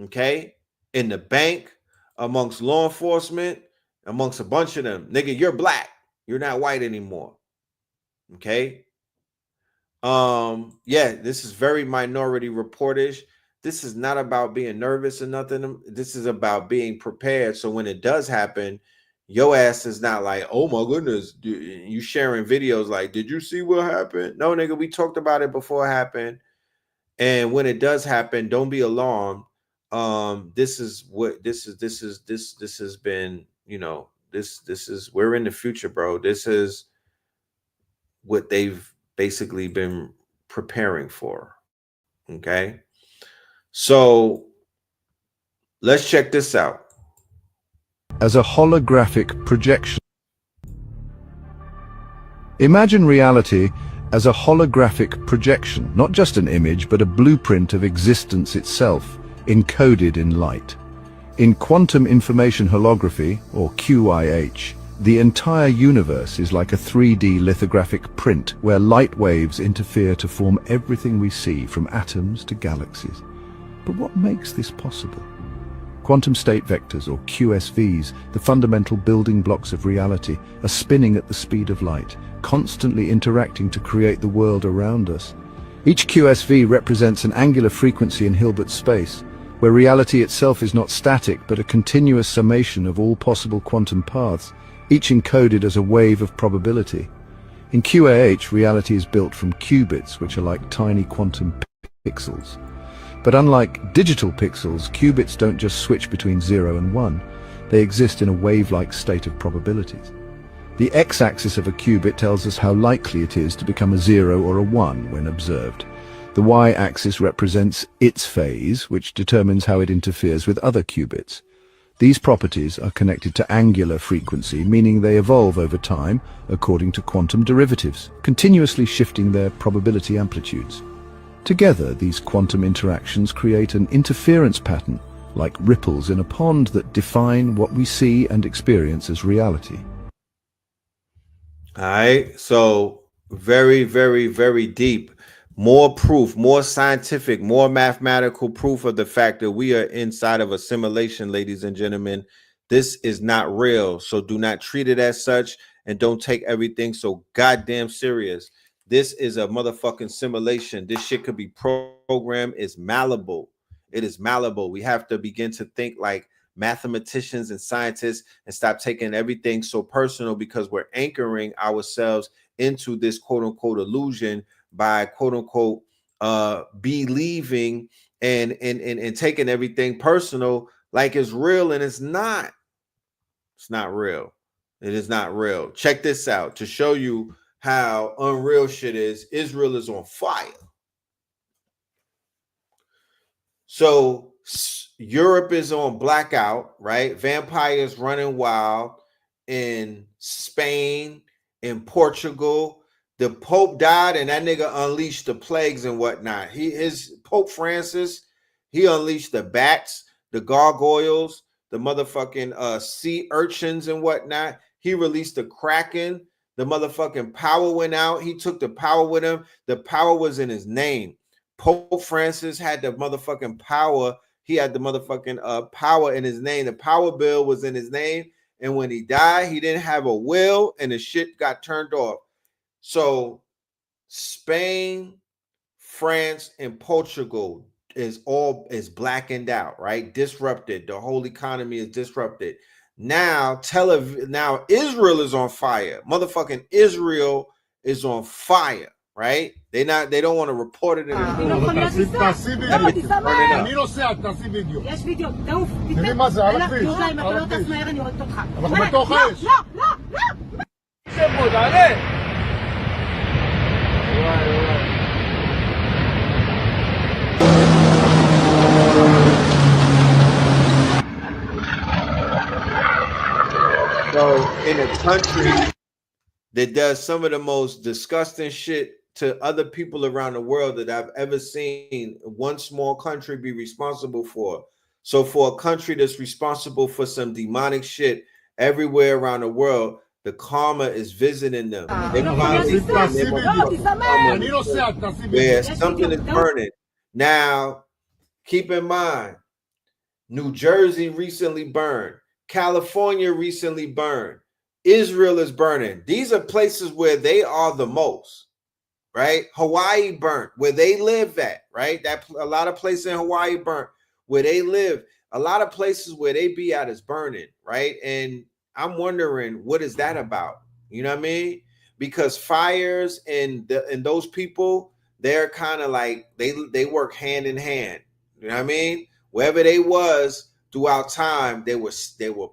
Okay? In the bank, amongst law enforcement, amongst a bunch of them, nigga, you're black. You're not white anymore. Okay? Yeah, this is very minority reportage. This is not about being nervous or nothing. This is about being prepared. So when it does happen, your ass is not like, oh my goodness, you sharing videos like, did you see what happened? No, nigga, we talked about it before it happened. And when it does happen, don't be alarmed. This has been, you know, this is, we're in the future, bro. This is what they've basically been preparing for. Okay. So let's check this out.
As a holographic projection. Imagine reality as a holographic projection, not just an image, but a blueprint of existence itself, encoded in light. In quantum information holography, or QIH, the entire universe is like a 3D lithographic print where light waves interfere to form everything we see, from atoms to galaxies. But what makes this possible? Quantum state vectors, or QSVs, the fundamental building blocks of reality, are spinning at the speed of light, constantly interacting to create the world around us. Each QSV represents an angular frequency in Hilbert space, where reality itself is not static but a continuous summation of all possible quantum paths, each encoded as a wave of probability. In QAH, reality is built from qubits, which are like tiny quantum pixels. But unlike digital pixels, qubits don't just switch between 0 and 1. They exist in a wave-like state of probabilities. The x-axis of a qubit tells us how likely it is to become a 0 or a 1 when observed. The y-axis represents its phase, which determines how it interferes with other qubits. These properties are connected to angular frequency, meaning they evolve over time according to quantum derivatives, continuously shifting their probability amplitudes. Together, these quantum interactions create an interference pattern, like ripples in a pond, that define what we see and experience as reality.
All right, so very, very, very deep. More proof, more scientific, more mathematical proof of the fact that we are inside of a simulation, ladies and gentlemen. This is not real, so do not treat it as such, and don't take everything so goddamn serious. This is a motherfucking simulation. This shit could be programmed. It's malleable. It is malleable. We have to begin to think like mathematicians and scientists and stop taking everything so personal, because we're anchoring ourselves into this quote unquote illusion by quote unquote believing and taking everything personal like it's real, and it's not. It's not real. It is not real. Check this out to show you how unreal shit is. Israel is on fire. So Europe is on blackout, right? Vampires running wild in Spain, in Portugal. The Pope died, and that nigga unleashed the plagues and whatnot. His Pope Francis, he unleashed the bats, the gargoyles, the motherfucking sea urchins and whatnot. He released the Kraken. The motherfucking power went out. He took the power with him. The power was in his name. Pope Francis had the motherfucking power. He had the motherfucking power in his name. The power bill was in his name. And when he died, he didn't have a will, and the shit got turned off. So Spain, France, and Portugal is blackened out, right? Disrupted. The whole economy is disrupted. Now Israel is on fire. Motherfucking Israel is on fire, right? They don't want to report it in the So in a country that does some of the most disgusting shit to other people around the world that I've ever seen one small country be responsible for. So for a country that's responsible for some demonic shit everywhere around the world, the karma is visiting them. They finally where something is burning. Now, keep in mind, New Jersey recently burned. California recently burned. Israel is burning. These are places where they are the most, right? Hawaii burnt, where they live at, right? That a lot of places in Hawaii burnt, where they live. A lot of places where they be at is burning, right? And I'm wondering, what is that about? You know what I mean? Because fires and those people, they're kind of like they work hand in hand. You know what I mean? Wherever they was throughout time, there were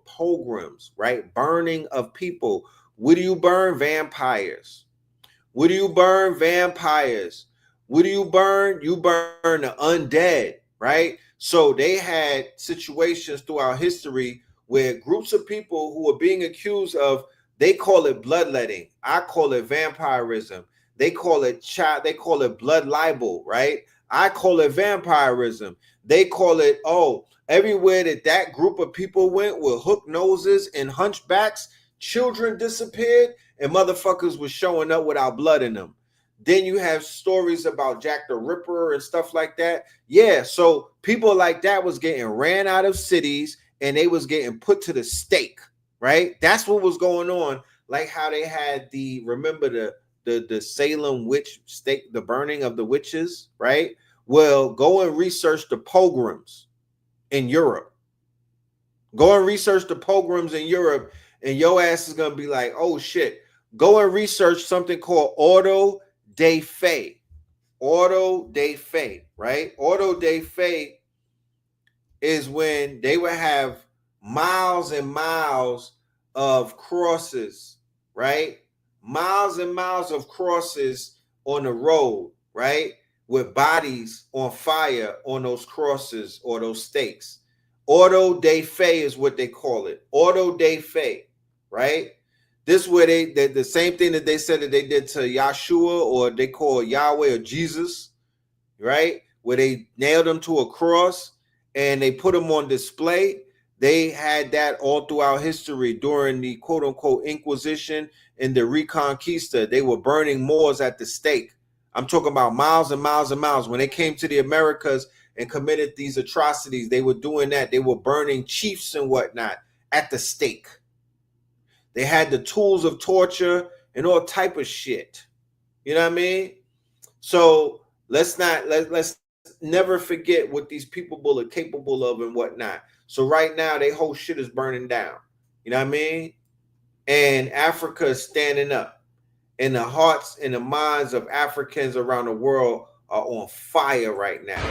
pogroms, right? Burning of people. What do you burn? Vampires. What do you burn? Vampires. What do you burn? You burn the undead, right? So they had situations throughout history where groups of people who were being accused of, they call it bloodletting. I call it vampirism. They call it blood libel, right? I call it vampirism. They call it, everywhere that group of people went with hook noses and hunchbacks, children disappeared and motherfuckers was showing up without blood in them. Then you have stories about Jack the Ripper and stuff like that. Yeah, so people like that was getting ran out of cities and they was getting put to the stake, right? That's what was going on. Like how they had remember the Salem witch stake, the burning of the witches, right? Well, go and research the pogroms in Europe. Go and research the pogroms in Europe, and your ass is gonna be like, oh shit. Go and research something called auto de fe. Auto de fe, right? Auto de fe is when they would have miles and miles of crosses, right? Miles and miles of crosses on the road, right? With bodies on fire on those crosses or those stakes. Auto de fe is what they call it. Auto de fe, right? This is where the same thing that they said that they did to Yahshua, or they call Yahweh or Jesus, right? Where they nailed him to a cross and they put him on display. They had that all throughout history during the quote unquote Inquisition and the Reconquista. They were burning Moors at the stake. I'm talking about miles and miles and miles. When they came to the Americas and committed these atrocities, they were doing that. They were burning chiefs and whatnot at the stake. They had the tools of torture and all type of shit. You know what I mean? So let's never forget what these people are capable of and whatnot. So right now, their whole shit is burning down. You know what I mean? And Africa is standing up. And the hearts and the minds of Africans around the world are on fire right now.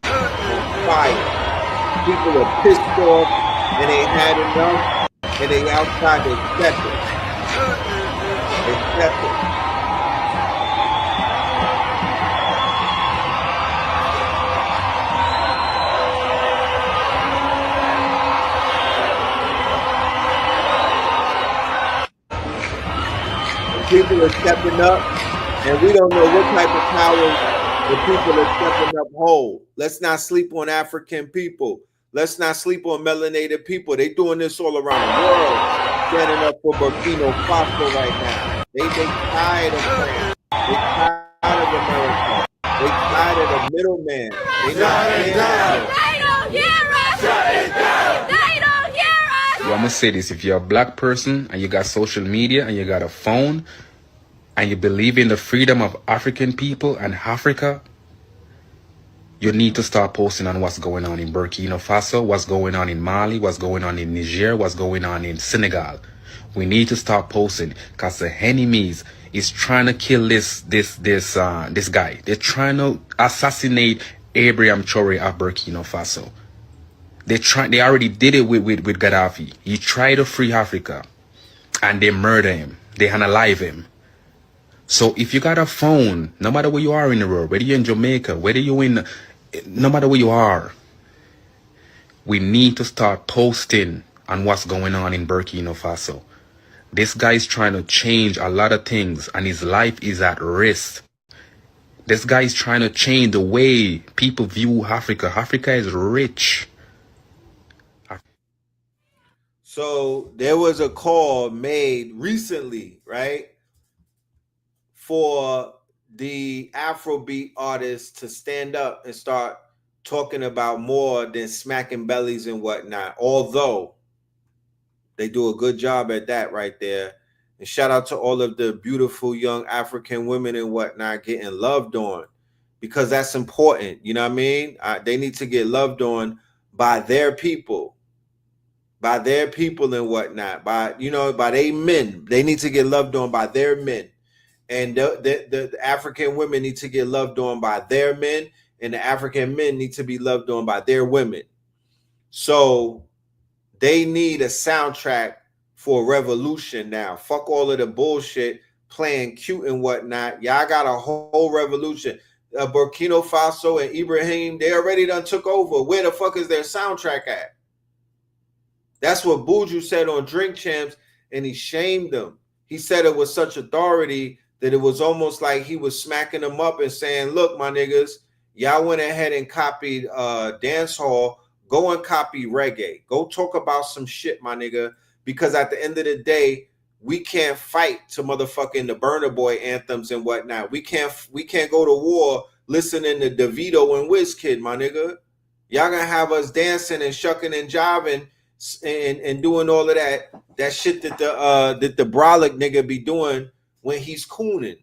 On fire. People are pissed off and they had enough and they outside, they stepping. They stepping. People are stepping up, and we don't know what type of power the people are stepping up hold. Let's not sleep on African people. Let's not sleep on melanated people. They doing this all around the world, standing up for Burkina Faso right now. They tired of France. They tired of America. They tired of the middleman. They don't hear us.
They don't hear us. Well, I'm gonna say this: if you're a black person and you got social media and you got a phone and you believe in the freedom of African people and Africa, you need to start posting on what's going on in Burkina Faso, what's going on in Mali, what's going on in Niger, what's going on in Senegal. We need to start posting because the enemies is trying to kill this guy. They're trying to assassinate Abraham Traore of Burkina Faso. They already did it with Gaddafi. He tried to free Africa and they murder him. They unalive him. So if you got a phone, no matter where you are in the world, whether you're in Jamaica, whether you're in, no matter where you are, we need to start posting on what's going on in Burkina Faso. This guy is trying to change a lot of things and his life is at risk. This guy is trying to change the way people view Africa. Africa is rich.
So there was a call made recently, right, for the Afrobeat artists to stand up and start talking about more than smacking bellies and whatnot, although they do a good job at that right there. And shout out to all of the beautiful young African women and whatnot getting loved on, because that's important. You know what I mean? They need to get loved on by their people. By their people and whatnot, by their men. They need to get loved on by their men. And the African women need to get loved on by their men, and the African men need to be loved on by their women. So they need a soundtrack for a revolution now. Fuck all of the bullshit, playing cute and whatnot. Y'all got a whole revolution. Burkina Faso and Ibrahim, they already done took over. Where the fuck is their soundtrack at? That's what Buju said on Drink Champs, and he shamed them. He said it with such authority that it was almost like he was smacking them up and saying, look, my niggas, y'all went ahead and copied dance hall. Go and copy reggae. Go talk about some shit, my nigga, because at the end of the day, we can't fight to motherfucking the Burna Boy anthems and whatnot. We can't go to war listening to DeVito and WizKid, my nigga. Y'all gonna have us dancing and shucking and jiving and doing all of that shit that the brolic nigga be doing when he's cooning.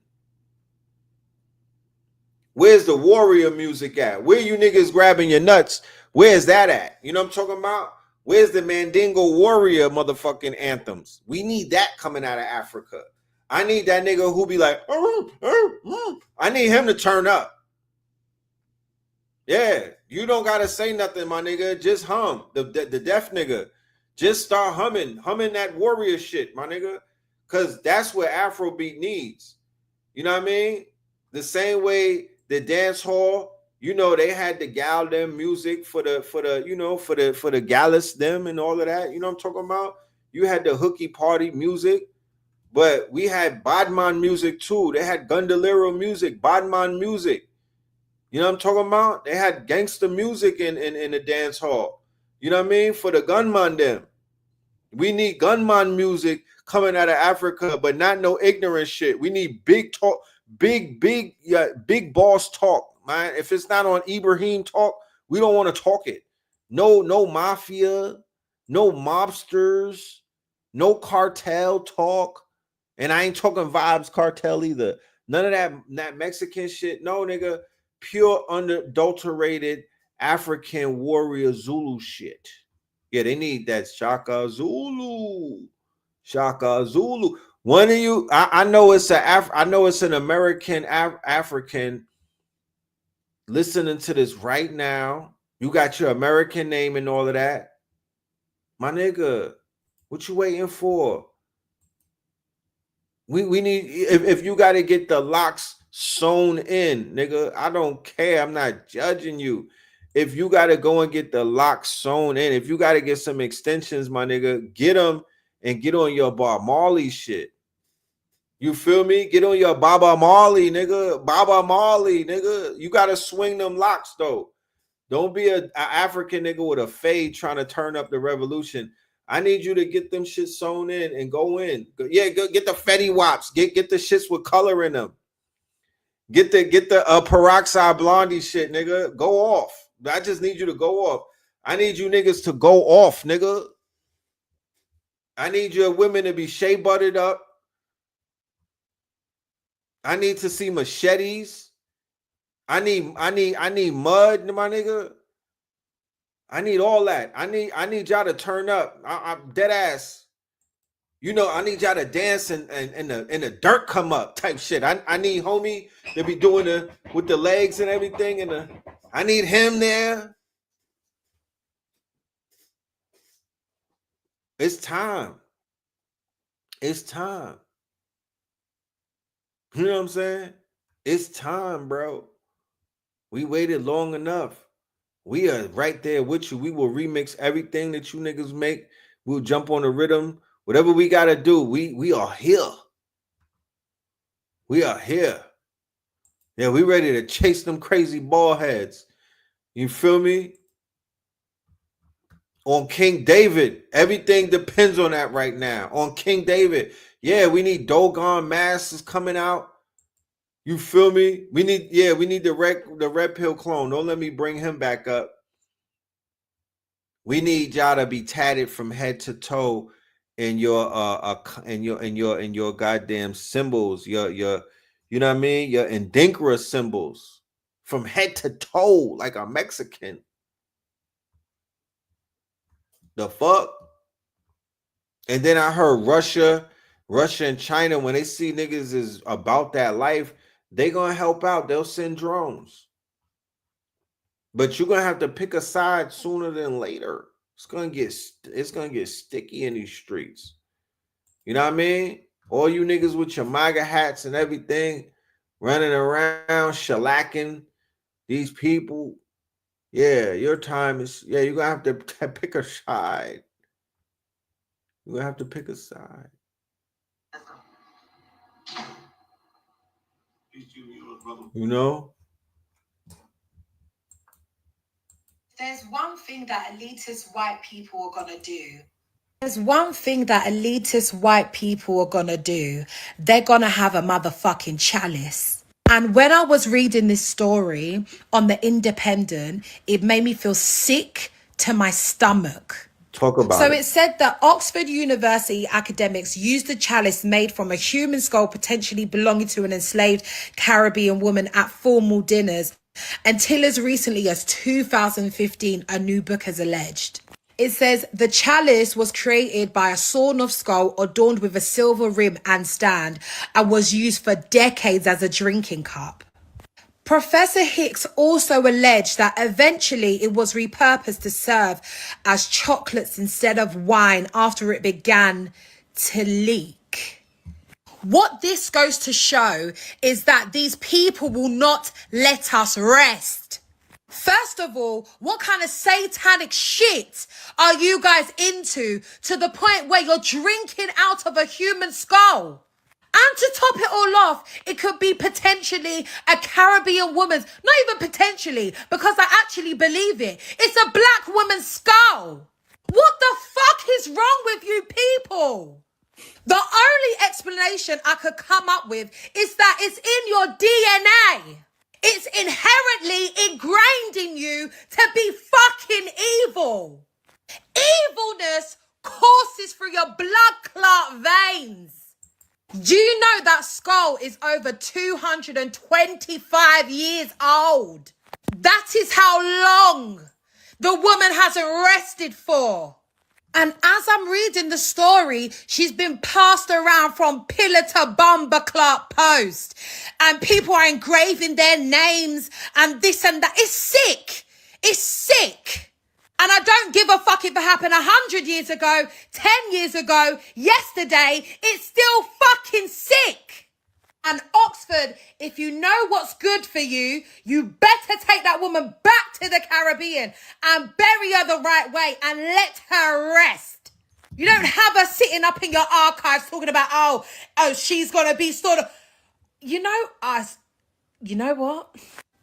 Where's the warrior music at? Where you niggas grabbing your nuts? Where's that at? You know what I'm talking about? Where's the Mandingo warrior motherfucking anthems? We need that coming out of Africa. I need that nigga who be like, I need him to turn up. Yeah, you don't gotta say nothing, my nigga. Just hum. The deaf nigga. Just start humming that warrior shit, my nigga. Cause that's what Afrobeat needs. You know what I mean? The same way the dance hall, they had the gal them music for the gallus them and all of that. You know what I'm talking about? You had the hooky party music, but we had Badman music too. They had Gundalero music, Badman music. You know what I'm talking about? They had gangster music in the dance hall. You know what I mean? For the gunman them. We need gunman music coming out of Africa, but not no ignorant shit. We need big talk, big boss talk, man. If it's not on Ibrahim talk, we don't want to talk it. No mafia, no mobsters, no cartel talk. And I ain't talking vibes cartel either. None of that Mexican shit. No, nigga. Pure unadulterated African warrior Zulu shit. Yeah, they need that Shaka Zulu. Shaka Zulu. One of you, I know it's an American African listening to this right now. You got your American name and all of that. My nigga, what you waiting for? We need, if you got to get the locks sewn in, nigga, I don't care. I'm not judging you. If you got to go and get the locks sewn in, if you got to get some extensions, my nigga, get them and get on your Bob Marley shit. You feel me? Get on your Baba Marley, nigga. Baba Marley, nigga. You got to swing them locks, though. Don't be a African nigga with a fade trying to turn up the revolution. I need you to get them shit sewn in and go in. Yeah, go get the Fetty Wops. Get the shits with color in them. Get the peroxide blondie shit, nigga. Go off. I just need you to go off. I need you niggas to go off, nigga. I need your women to be shea buttered up. I need to see machetes. I need mud, my nigga. I need all that. I need y'all to turn up. I'm dead ass. You know, I need y'all to dance and the dirt come up type shit. I need homie to be doing the with the legs and everything, and I need him there. It's time. It's time. You know what I'm saying? It's time, bro. We waited long enough. We are right there with you. We will remix everything that you niggas make. We'll jump on the rhythm. Whatever we gotta do, we are here. We are here. Yeah, we ready to chase them crazy ball heads. You feel me? On King David, everything depends on that right now. On King David, yeah, we need Dogon Masters coming out. You feel me? We need the red pill clone. Don't let me bring him back up. We need y'all to be tatted from head to toe in your goddamn symbols, your you know what I mean? Your Indinkra symbols from head to toe like a Mexican. The fuck? And then I heard Russia and China, when they see niggas is about that life, they gonna help out. They'll send drones. But you're gonna have to pick a side sooner than later. It's gonna get sticky in these streets. You know what I mean? All you niggas with your MAGA hats and everything, running around shellacking these people. Yeah, your time is. Yeah, you're gonna have to pick a side. You're gonna have to pick a side. You know?
There's one thing that elitist white people are gonna do. There's one thing that elitist white people are gonna do. They're gonna have a motherfucking chalice. And when I was reading this story on The Independent, it made me feel sick to my stomach.
Talk about
So
it.
it said that Oxford University academics used a chalice made from a human skull potentially belonging to an enslaved Caribbean woman at formal dinners until as recently as 2015, a new book has alleged. It says the chalice was created by a sawn-off skull adorned with a silver rim and stand and was used for decades as a drinking cup. Professor Hicks also alleged that eventually it was repurposed to serve as chocolates instead of wine after it began to leak. What this goes to show is that these people will not let us rest. First of all, what kind of satanic shit are you guys into to the point where you're drinking out of a human skull? And to top it all off, it could be potentially a Caribbean woman's, not even potentially, because I actually believe it. It's a black woman's skull. What the fuck is wrong with you people? The only explanation I could come up with is that it's in your DNA. It's inherently ingrained in you to be fucking evil. Evilness courses through your blood clot veins. Do you know that skull is over 225 years old? That is how long the woman hasn't rested for. And as I'm reading the story, she's been passed around from pillar to bumper clock post. And people are engraving their names and this and that. It's sick. It's sick. And I don't give a fuck if it happened 100 years ago, 10 years ago, yesterday. It's still fucking sick. And Oxford, if you know what's good for you, you better take that woman back to the Caribbean and bury her the right way and let her rest. You don't have her sitting up in your archives talking about, oh, she's going to be sort of, you know what?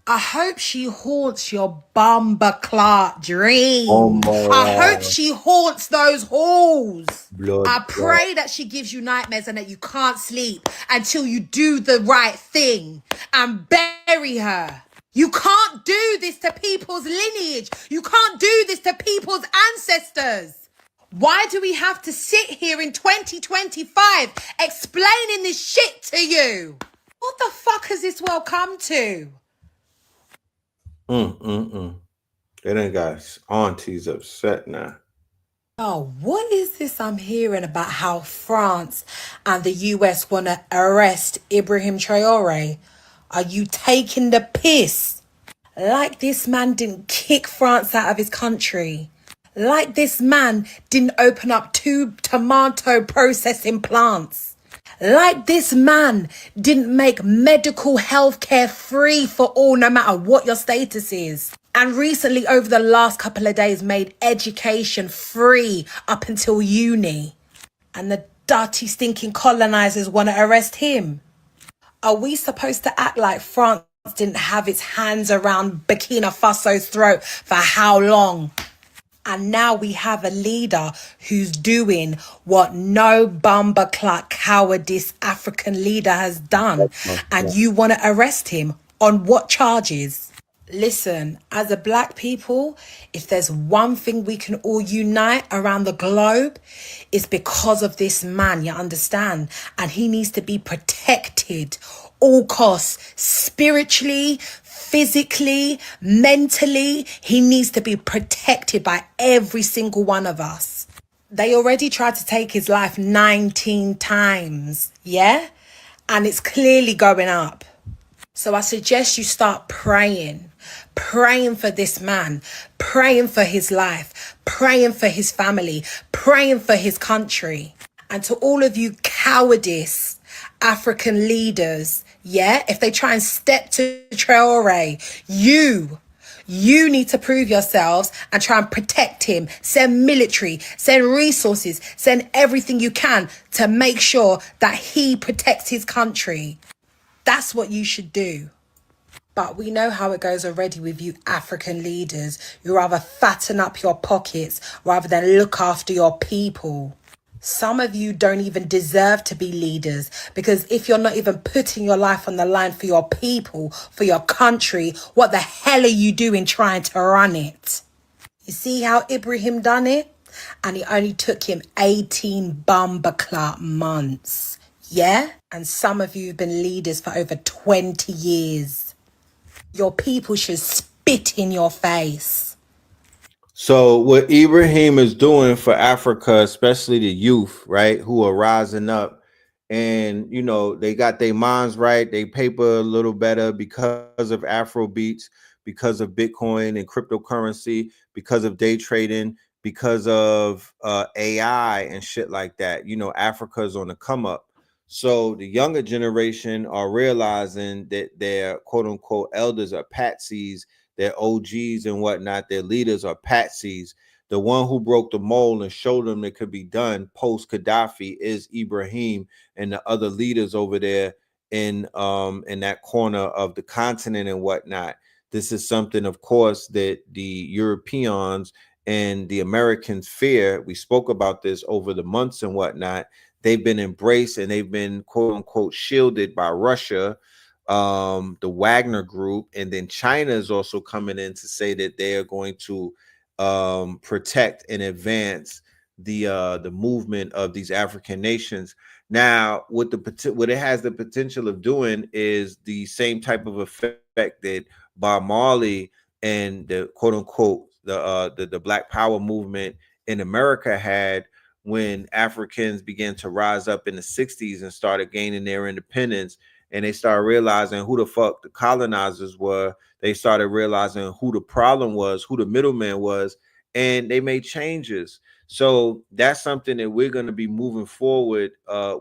I hope she haunts your bumper clot dreams. I hope she haunts those halls. I pray that she gives you nightmares and that you can't sleep until you do the right thing and bury her. You can't do this to people's lineage. You can't do this to people's ancestors. Why do we have to sit here in 2025 explaining this shit to you? What the fuck has this world come to?
They done got aunties upset now.
Oh, what is this I'm hearing about how France and the US want to arrest Ibrahim Traore? Are you taking the piss? Like this man didn't kick France out of his country. Like this man didn't open up 2 tomato processing plants. Like this man didn't make medical health care free for all, no matter what your status is. And recently, over the last couple of days, made education free up until uni. And the dirty, stinking colonizers want to arrest him. Are we supposed to act like France didn't have its hands around Burkina Faso's throat for how long? And now we have a leader who's doing what no bumper clock cowardice African leader has done. And you want to arrest him on what charges? Listen, as a black people, if there's one thing we can all unite around the globe, it's because of this man, you understand? And he needs to be protected all costs, spiritually, physically, mentally. He needs to be protected by every single one of us. They already tried to take his life 19 times, yeah? And it's clearly going up. So I suggest you start praying for this man, praying for his life, praying for his family, praying for his country. And to all of you cowardice African leaders, yeah, if they try and step to Traore, you need to prove yourselves and try and protect him. Send military, send resources, send everything you can to make sure that he protects his country. That's what you should do. But we know how it goes already with you African leaders. You rather fatten up your pockets rather than look after your people. Some of you don't even deserve to be leaders, because if you're not even putting your life on the line for your people, for your country, what the hell are you doing trying to run it? You see how Ibrahim done it? And it only took him 18 bumperclot months. Yeah? And some of you have been leaders for over 20 years. Your people should spit in your face.
So what Ibrahim is doing for Africa, especially the youth, right, who are rising up, and you know they got their minds right, they paper a little better because of Afro beats, because of Bitcoin and cryptocurrency, because of day trading, because of AI and shit like that. You know, Africa's on the come up. So the younger generation are realizing that their quote unquote elders are patsies, their OGs and whatnot, their leaders are patsies. The one who broke the mold and showed them it could be done post Gaddafi is Ibrahim and the other leaders over there in that corner of the continent and whatnot. This is something, of course, that the Europeans and the Americans fear. We spoke about this over the months and whatnot. They've been embraced and they've been quote unquote shielded by Russia, the Wagner group, and then China is also coming in to say that they are going to protect and advance the movement of these African nations. Now, what it has the potential of doing is the same type of effect that Bob Marley and the quote unquote the Black Power movement in America had when Africans began to rise up in the 60s and started gaining their independence, and they started realizing who the fuck the colonizers were. They started realizing who the problem was, who the middleman was, and they made changes. So that's something that we're going to be moving forward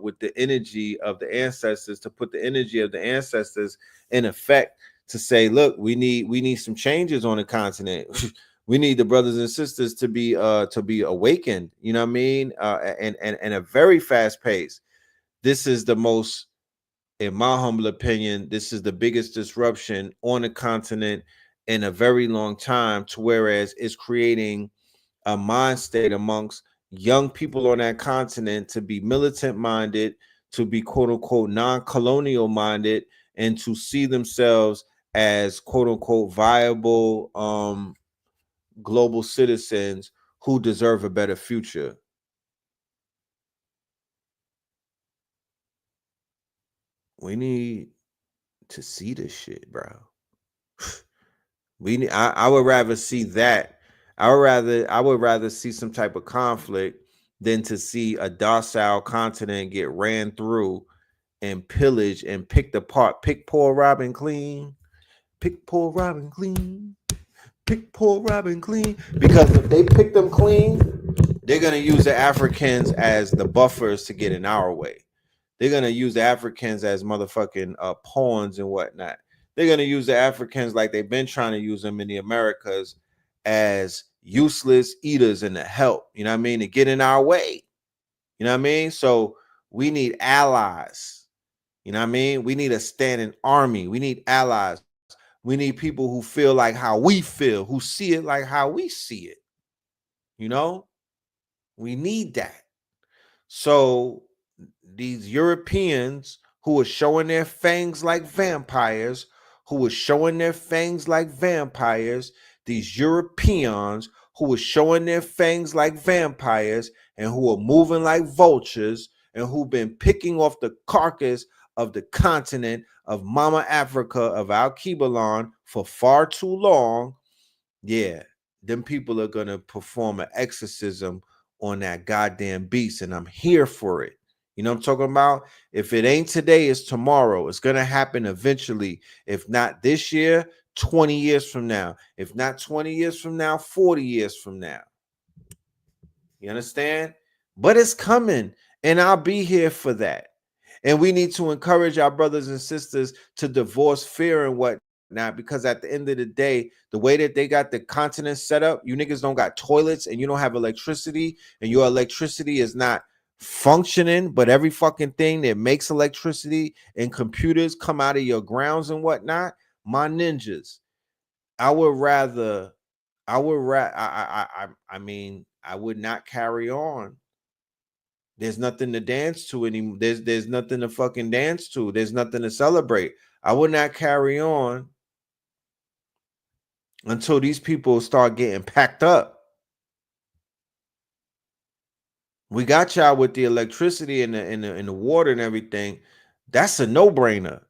with the energy of the ancestors, to put the energy of the ancestors in effect to say, look, we need some changes on the continent. We need the brothers and sisters to be awakened, you know what I mean? And a very fast pace. This is the most, in my humble opinion, this is the biggest disruption on the continent in a very long time, to whereas it's creating a mind state amongst young people on that continent to be militant minded, to be quote unquote non-colonial minded, and to see themselves as quote unquote viable global citizens who deserve a better future. We need to see this shit, bro. I would rather see that I would rather see some type of conflict than to see a docile continent get ran through and pillaged and picked apart. Pick poor Robin clean. Pick poor Robin clean. Pick poor Robin clean. Because if they pick them clean, they're gonna use the Africans as the buffers to get in our way. They're gonna use the Africans as motherfucking pawns and whatnot. They're gonna use the Africans like they've been trying to use them in the Americas as useless eaters and to help, you know what I mean, to get in our way. You know what I mean? So we need allies. You know what I mean? We need a standing army. We need allies. We need people who feel like how we feel, who see it like how we see it. You know? We need that. So these Europeans who are showing their fangs like vampires, these Europeans who are showing their fangs like vampires and who are moving like vultures and who've been picking off the carcass of the continent of Mama Africa, of Al-Kibalon for far too long, yeah, them people are going to perform an exorcism on that goddamn beast, and I'm here for it. You know what I'm talking about? If it ain't today, it's tomorrow. It's going to happen eventually. If not this year, 20 years from now. If not 20 years from now, 40 years from now. You understand? But it's coming, and I'll be here for that. And we need to encourage our brothers and sisters to divorce fear and whatnot, because at the end of the day, the way that they got the continent set up, you niggas don't got toilets and you don't have electricity, and your electricity is not functioning, but every fucking thing that makes electricity and computers come out of your grounds and whatnot. My ninjas, I would not carry on. There's nothing to dance to anymore. There's nothing to fucking dance to. There's nothing to celebrate. I would not carry on until these people start getting packed up. We got y'all with the electricity and the water and everything. That's a no-brainer.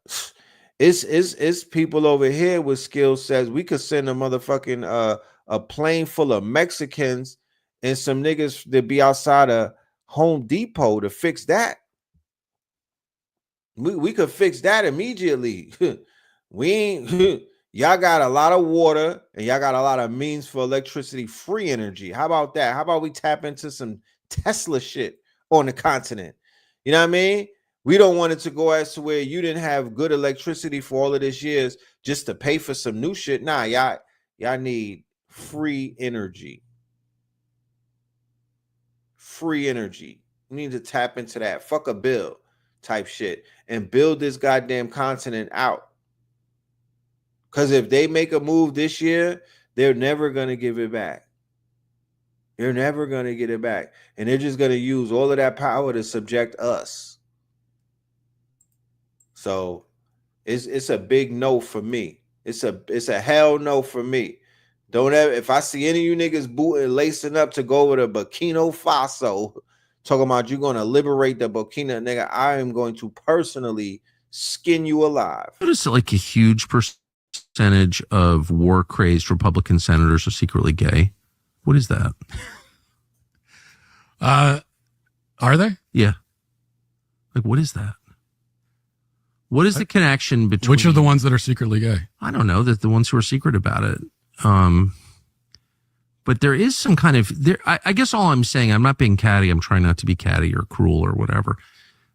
It's people over here with skill sets. We could send a motherfucking a plane full of Mexicans and some niggas that be outside of Home Depot to fix that. We could fix that immediately. We ain't y'all got a lot of water and y'all got a lot of means for electricity, free energy. How about that? How about we tap into some Tesla shit on the continent? You know what I mean? We don't want it to go as to where you didn't have good electricity for all of this years just to pay for some new shit. Nah, y'all need free energy. Free energy. You need to tap into that. Fuck a bill type shit and build this goddamn continent out. Because if they make a move this year, they're never going to give it back. They're never going to get it back. And they're just going to use all of that power to subject us. So it's a big no for me. It's a hell no for me. Don't ever, if I see any of you niggas booting, lacing up to go over to Burkina Faso, talking about you're going to liberate the Burkina, nigga, I am going to personally skin you alive.
Notice like a huge percentage of war-crazed Republican senators are secretly gay. What is that?
Are they?
Yeah. Like, what is that? What is the connection between...
Which are the ones that are secretly gay?
I don't know. The ones who are secret about it. But there is some kind of... I guess all I'm saying, I'm not being catty. I'm trying not to be catty or cruel or whatever.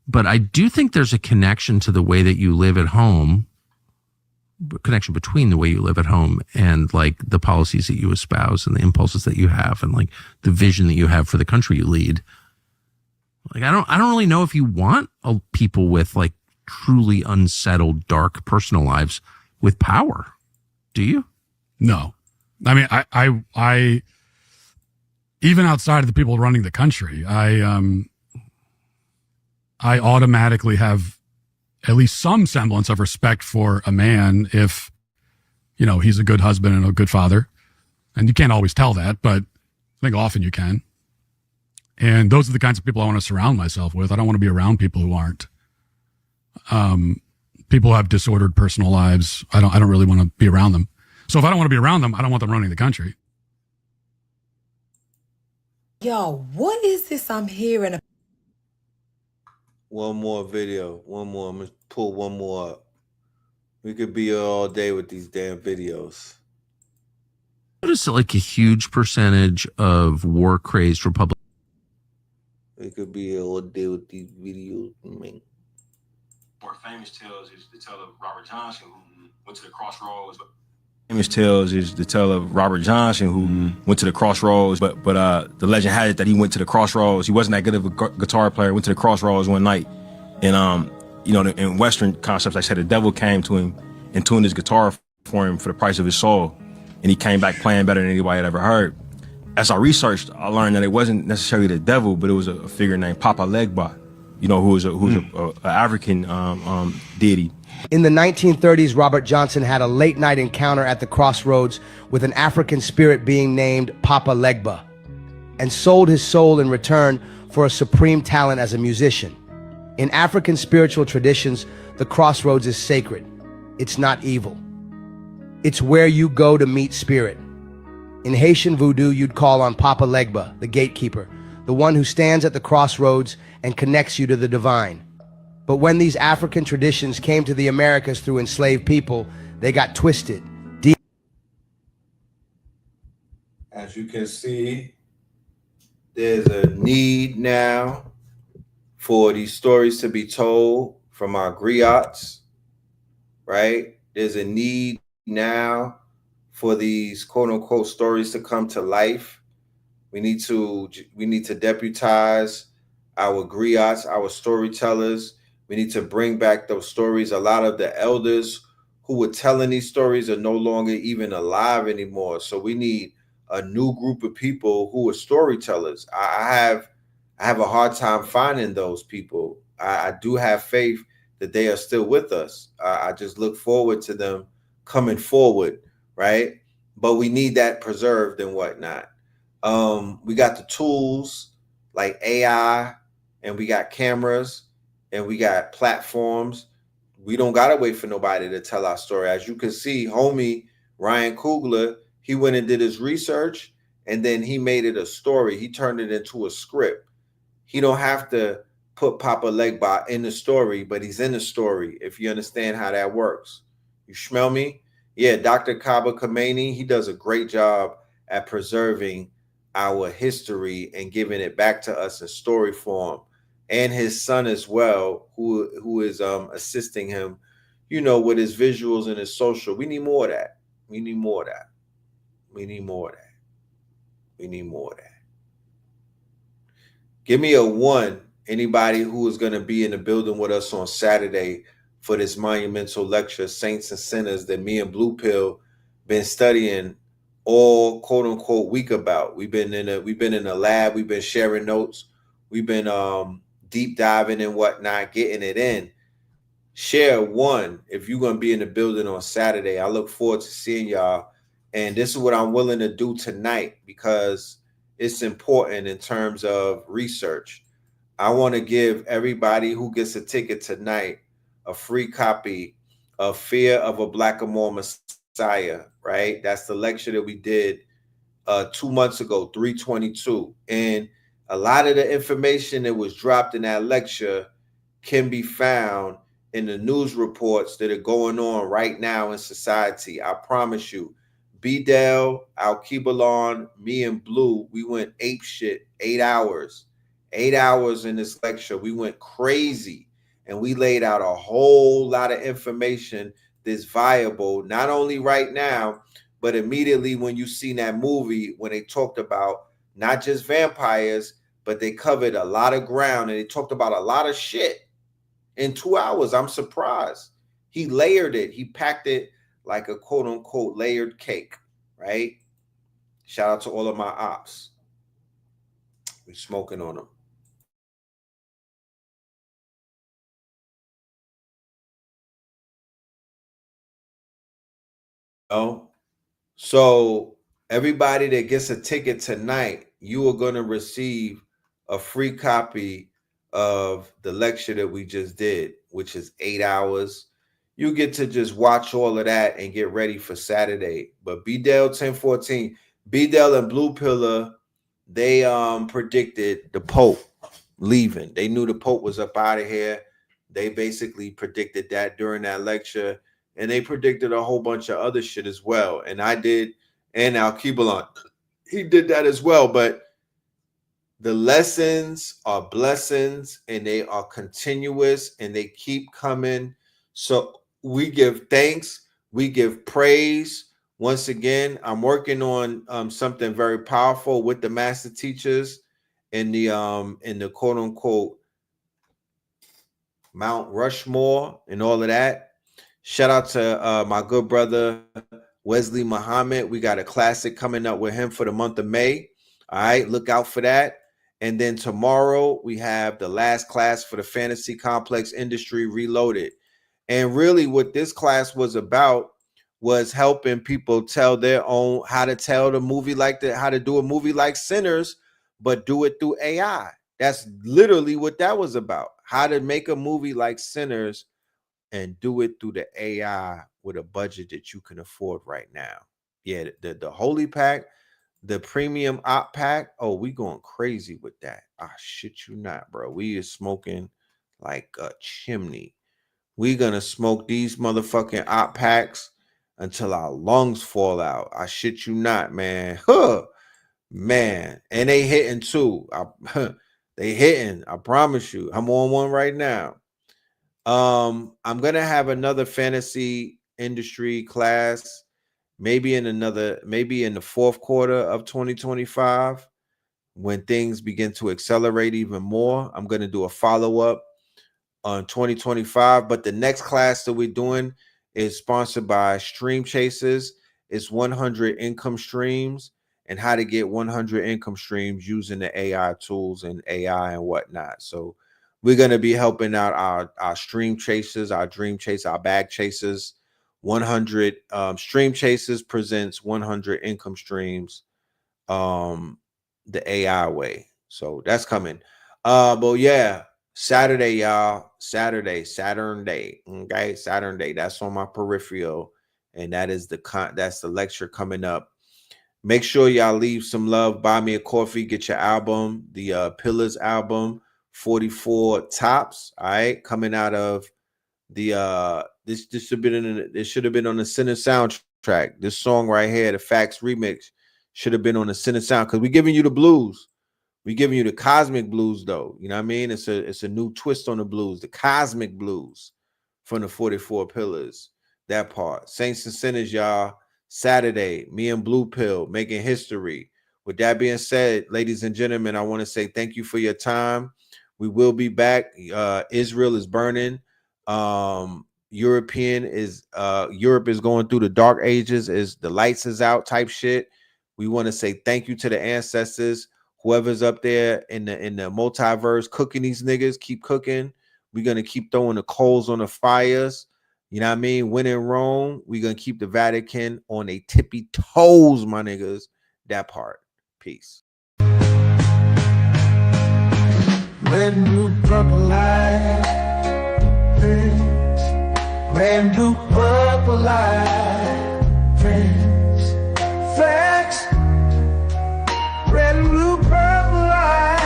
But I do think there's a connection to the way that you live at home, connection between the way you live at home and like the policies that you espouse and the impulses that you have and like the vision that you have for the country you lead. Like, I don't really know if you want people with like truly unsettled, dark personal lives with power. Do you?
No. I mean, I even outside of the people running the country, I automatically have at least some semblance of respect for a man if, you know, he's a good husband and a good father. And you can't always tell that, but I think often you can. And those are the kinds of people I want to surround myself with. I don't want to be around people who aren't. People who have disordered personal lives. I don't really want to be around them. So if I don't want to be around them, I don't want them running the country.
Yo, what is this I'm hearing?
One more video. One more. I'm going to pull one more up. We could be here all day with these damn videos.
Notice like a huge percentage of war-crazed Republicans.
We could be here all day with these videos, man.
More famous tales is the tale of Robert Johnson, who went to the crossroads. Famous tales is the tale of Robert Johnson, who went to the crossroads, but the legend had it that he went to the crossroads. He wasn't that good of a guitar player. Went to the crossroads one night, and you know, in Western concepts, I said the devil came to him and tuned his guitar for him for the price of his soul, and he came back playing better than anybody had ever heard. As I researched, I learned that it wasn't necessarily the devil, but it was a figure named Papa Legba, you know, who was a African deity.
In the 1930s, Robert Johnson had a late-night encounter at the crossroads with an African spirit being named Papa Legba, and sold his soul in return for a supreme talent as a musician. In African spiritual traditions, the crossroads is sacred. It's not evil. It's where you go to meet spirit. In Haitian voodoo, you'd call on Papa Legba, the gatekeeper, the one who stands at the crossroads and connects you to the divine. But when these African traditions came to the Americas through enslaved people, they got twisted.
As you can see, there's a need now for these stories to be told from our griots, right? There's a need now for these quote unquote stories to come to life. We need to deputize our griots, our storytellers. We need to bring back those stories. A lot of the elders who were telling these stories are no longer even alive anymore. So we need a new group of people who are storytellers. I have a hard time finding those people. I do have faith that they are still with us. I just look forward to them coming forward, right? But we need that preserved and whatnot. We got the tools like AI, and we got cameras, and we got platforms. We don't gotta wait for nobody to tell our story. As you can see, homie Ryan Coogler, he went and did his research, and then he made it a story. He turned it into a script. He don't have to put Papa Legba in the story, but he's in the story, if you understand how that works. You smell me? Yeah, Dr. Kaba Khamenei, he does a great job at preserving our history and giving it back to us in story form. And his son as well, who is assisting him, you know, with his visuals and his social. We need more of that. We need more of that. We need more of that. We need more of that. Give me a 1, anybody who is going to be in the building with us on Saturday for this monumental lecture, Saints and Sinners, that me and Blue Pill been studying all quote unquote week about. We've been in the lab, we've been sharing notes, we've been deep diving and whatnot, getting it in. Share 1 if you're going to be in the building on Saturday. I look forward to seeing y'all. And this is what I'm willing to do tonight because it's important in terms of research. I want to give everybody who gets a ticket tonight a free copy of Fear of a Black and More Messiah, right? That's the lecture that we did 2 months ago, 3/22. And a lot of the information that was dropped in that lecture can be found in the news reports that are going on right now in society. I promise you. B-Del, Al-Kibalon, me and Blue, we went ape shit 8 hours. 8 hours in this lecture. We went crazy. And we laid out a whole lot of information that's viable, not only right now, but immediately when you seen that movie, when they talked about not just vampires, but they covered a lot of ground and they talked about a lot of shit in 2 hours. I'm surprised. He layered it. He packed it like a quote unquote layered cake, right? Shout out to all of my ops. We're smoking on them. Oh, so everybody that gets a ticket tonight, you are going to receive a free copy of the lecture that we just did, which is 8 hours. You get to just watch all of that and get ready for Saturday. But B-Del 1014, B-Del and Blue Pillar they predicted the Pope leaving. They knew the Pope was up out of here. They basically predicted that during that lecture, and they predicted a whole bunch of other shit as well. And I did, and Al-Kibalon, he did that as well. But the lessons are blessings, and they are continuous, and they keep coming. So we give thanks, we give praise. Once again, I'm working on something very powerful with the master teachers in the quote unquote Mount Rushmore and all of that. Shout out to my good brother WESLEY Muhammad. We got a classic coming up with him for the month of May. All right, look out for that. And then tomorrow we have the last class for the Fantasy Complex Industry Reloaded. And really what this class was about was helping people tell their own, how to tell the movie like that, how to do a movie like Sinners, but do it through AI. That's literally what that was about. How to make a movie like Sinners and do it through the AI with a budget that you can afford right now. Yeah, the Holy Pack, the premium op pack. Oh, we going crazy with that. Ah, shit you not, bro. We is smoking like a chimney. We gonna smoke these motherfucking op packs until our lungs fall out. I shit you not, man. Huh, man. And they hitting too. They hitting. I promise you. I'm on one right now. I'm gonna have another fantasy industry class, maybe in the fourth quarter of 2025, when things begin to accelerate even more. I'm gonna do a follow-up on 2025, but the next class that we're doing is sponsored by Stream Chasers. It's 100 income streams and how to get 100 income streams using the AI tools and AI and whatnot. So we're going to be helping out our stream chasers, our dream chasers, our bag chasers. 100 Stream Chasers presents 100 income streams the AI way. So that's coming. But yeah, Saturday, y'all. Saturn Day. Okay, Saturn Day. That's on my peripheral, and that is that's the lecture coming up. Make sure y'all leave some love. Buy me a coffee. Get your album, the Pillars album, 44 tops. All right, coming out of the this should have been on the Center soundtrack. This song right here, the Facts remix, should have been on the Center sound, because we're giving you the blues. We're giving you the cosmic blues, though. You know what I mean? It's a new twist on the blues, the cosmic blues from the 44 Pillars. That part. Saints and Sinners, y'all. Saturday, me and Blue Pill making history. With that being said, ladies and gentlemen, I want to say thank you for your time. We will be back. Israel is burning. Europe is going through the dark ages as the lights is out type shit. We want to say thank you to the ancestors. Whoever's up there in the multiverse cooking these niggas, keep cooking. We're gonna keep throwing the coals on the fires. You know what I mean? When in Rome, we're gonna keep the Vatican on their tippy toes, my niggas. That part. Peace.
Red, blue, purple light, friends. Red, blue, purple light, friends. Facts. Red and blue, purple light,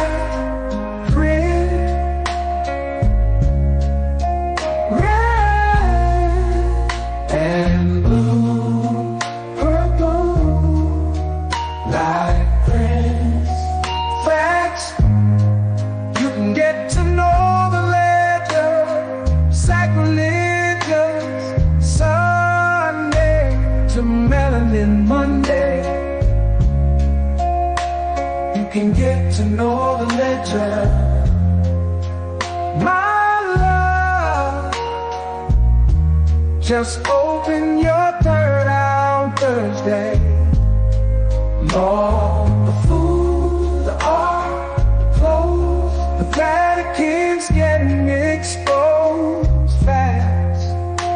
friends. Red and blue, purple light, friends. Facts. You can get to know the ledger, sacrilegious Sunday to melanin Monday. You can get to know the ledger, my love. Just open your third eye on Thursday. Lord, the food, the art, the clothes, the Vatican's getting exposed fast.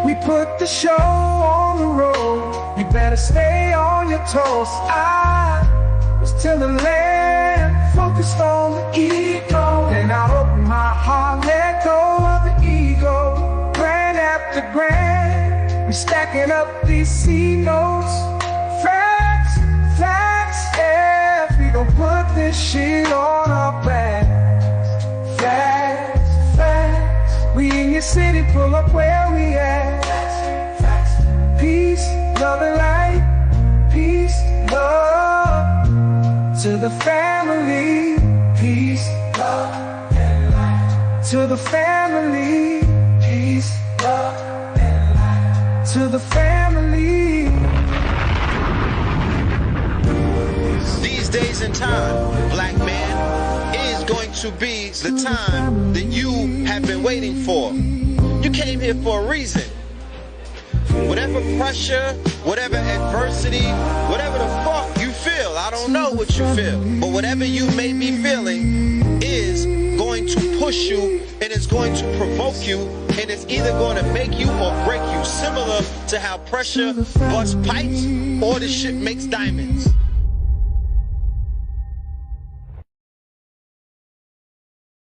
We put the show on the road. You better stay on your toes. I was till the land focused on the ego. Then I open my heart, let go of the ego. Grand after grand, we're stacking up these C notes. Facts, facts, yeah. We gon' put this shit on our backs. Fast, fast. We in your city, pull up where we at. Peace, love and light. Peace, love to the family. Peace, love and light to the family. Peace, love and light to the family.
These days and time, black man, is going to be the time that you have been waiting for. You came here for a reason. Whatever pressure, whatever adversity, whatever the fuck you feel, I don't know what you feel, but whatever you may be feeling is going to push you, and it's going to provoke you, and it's either going to make you or break you, similar to how pressure busts pipes or the shit makes diamonds.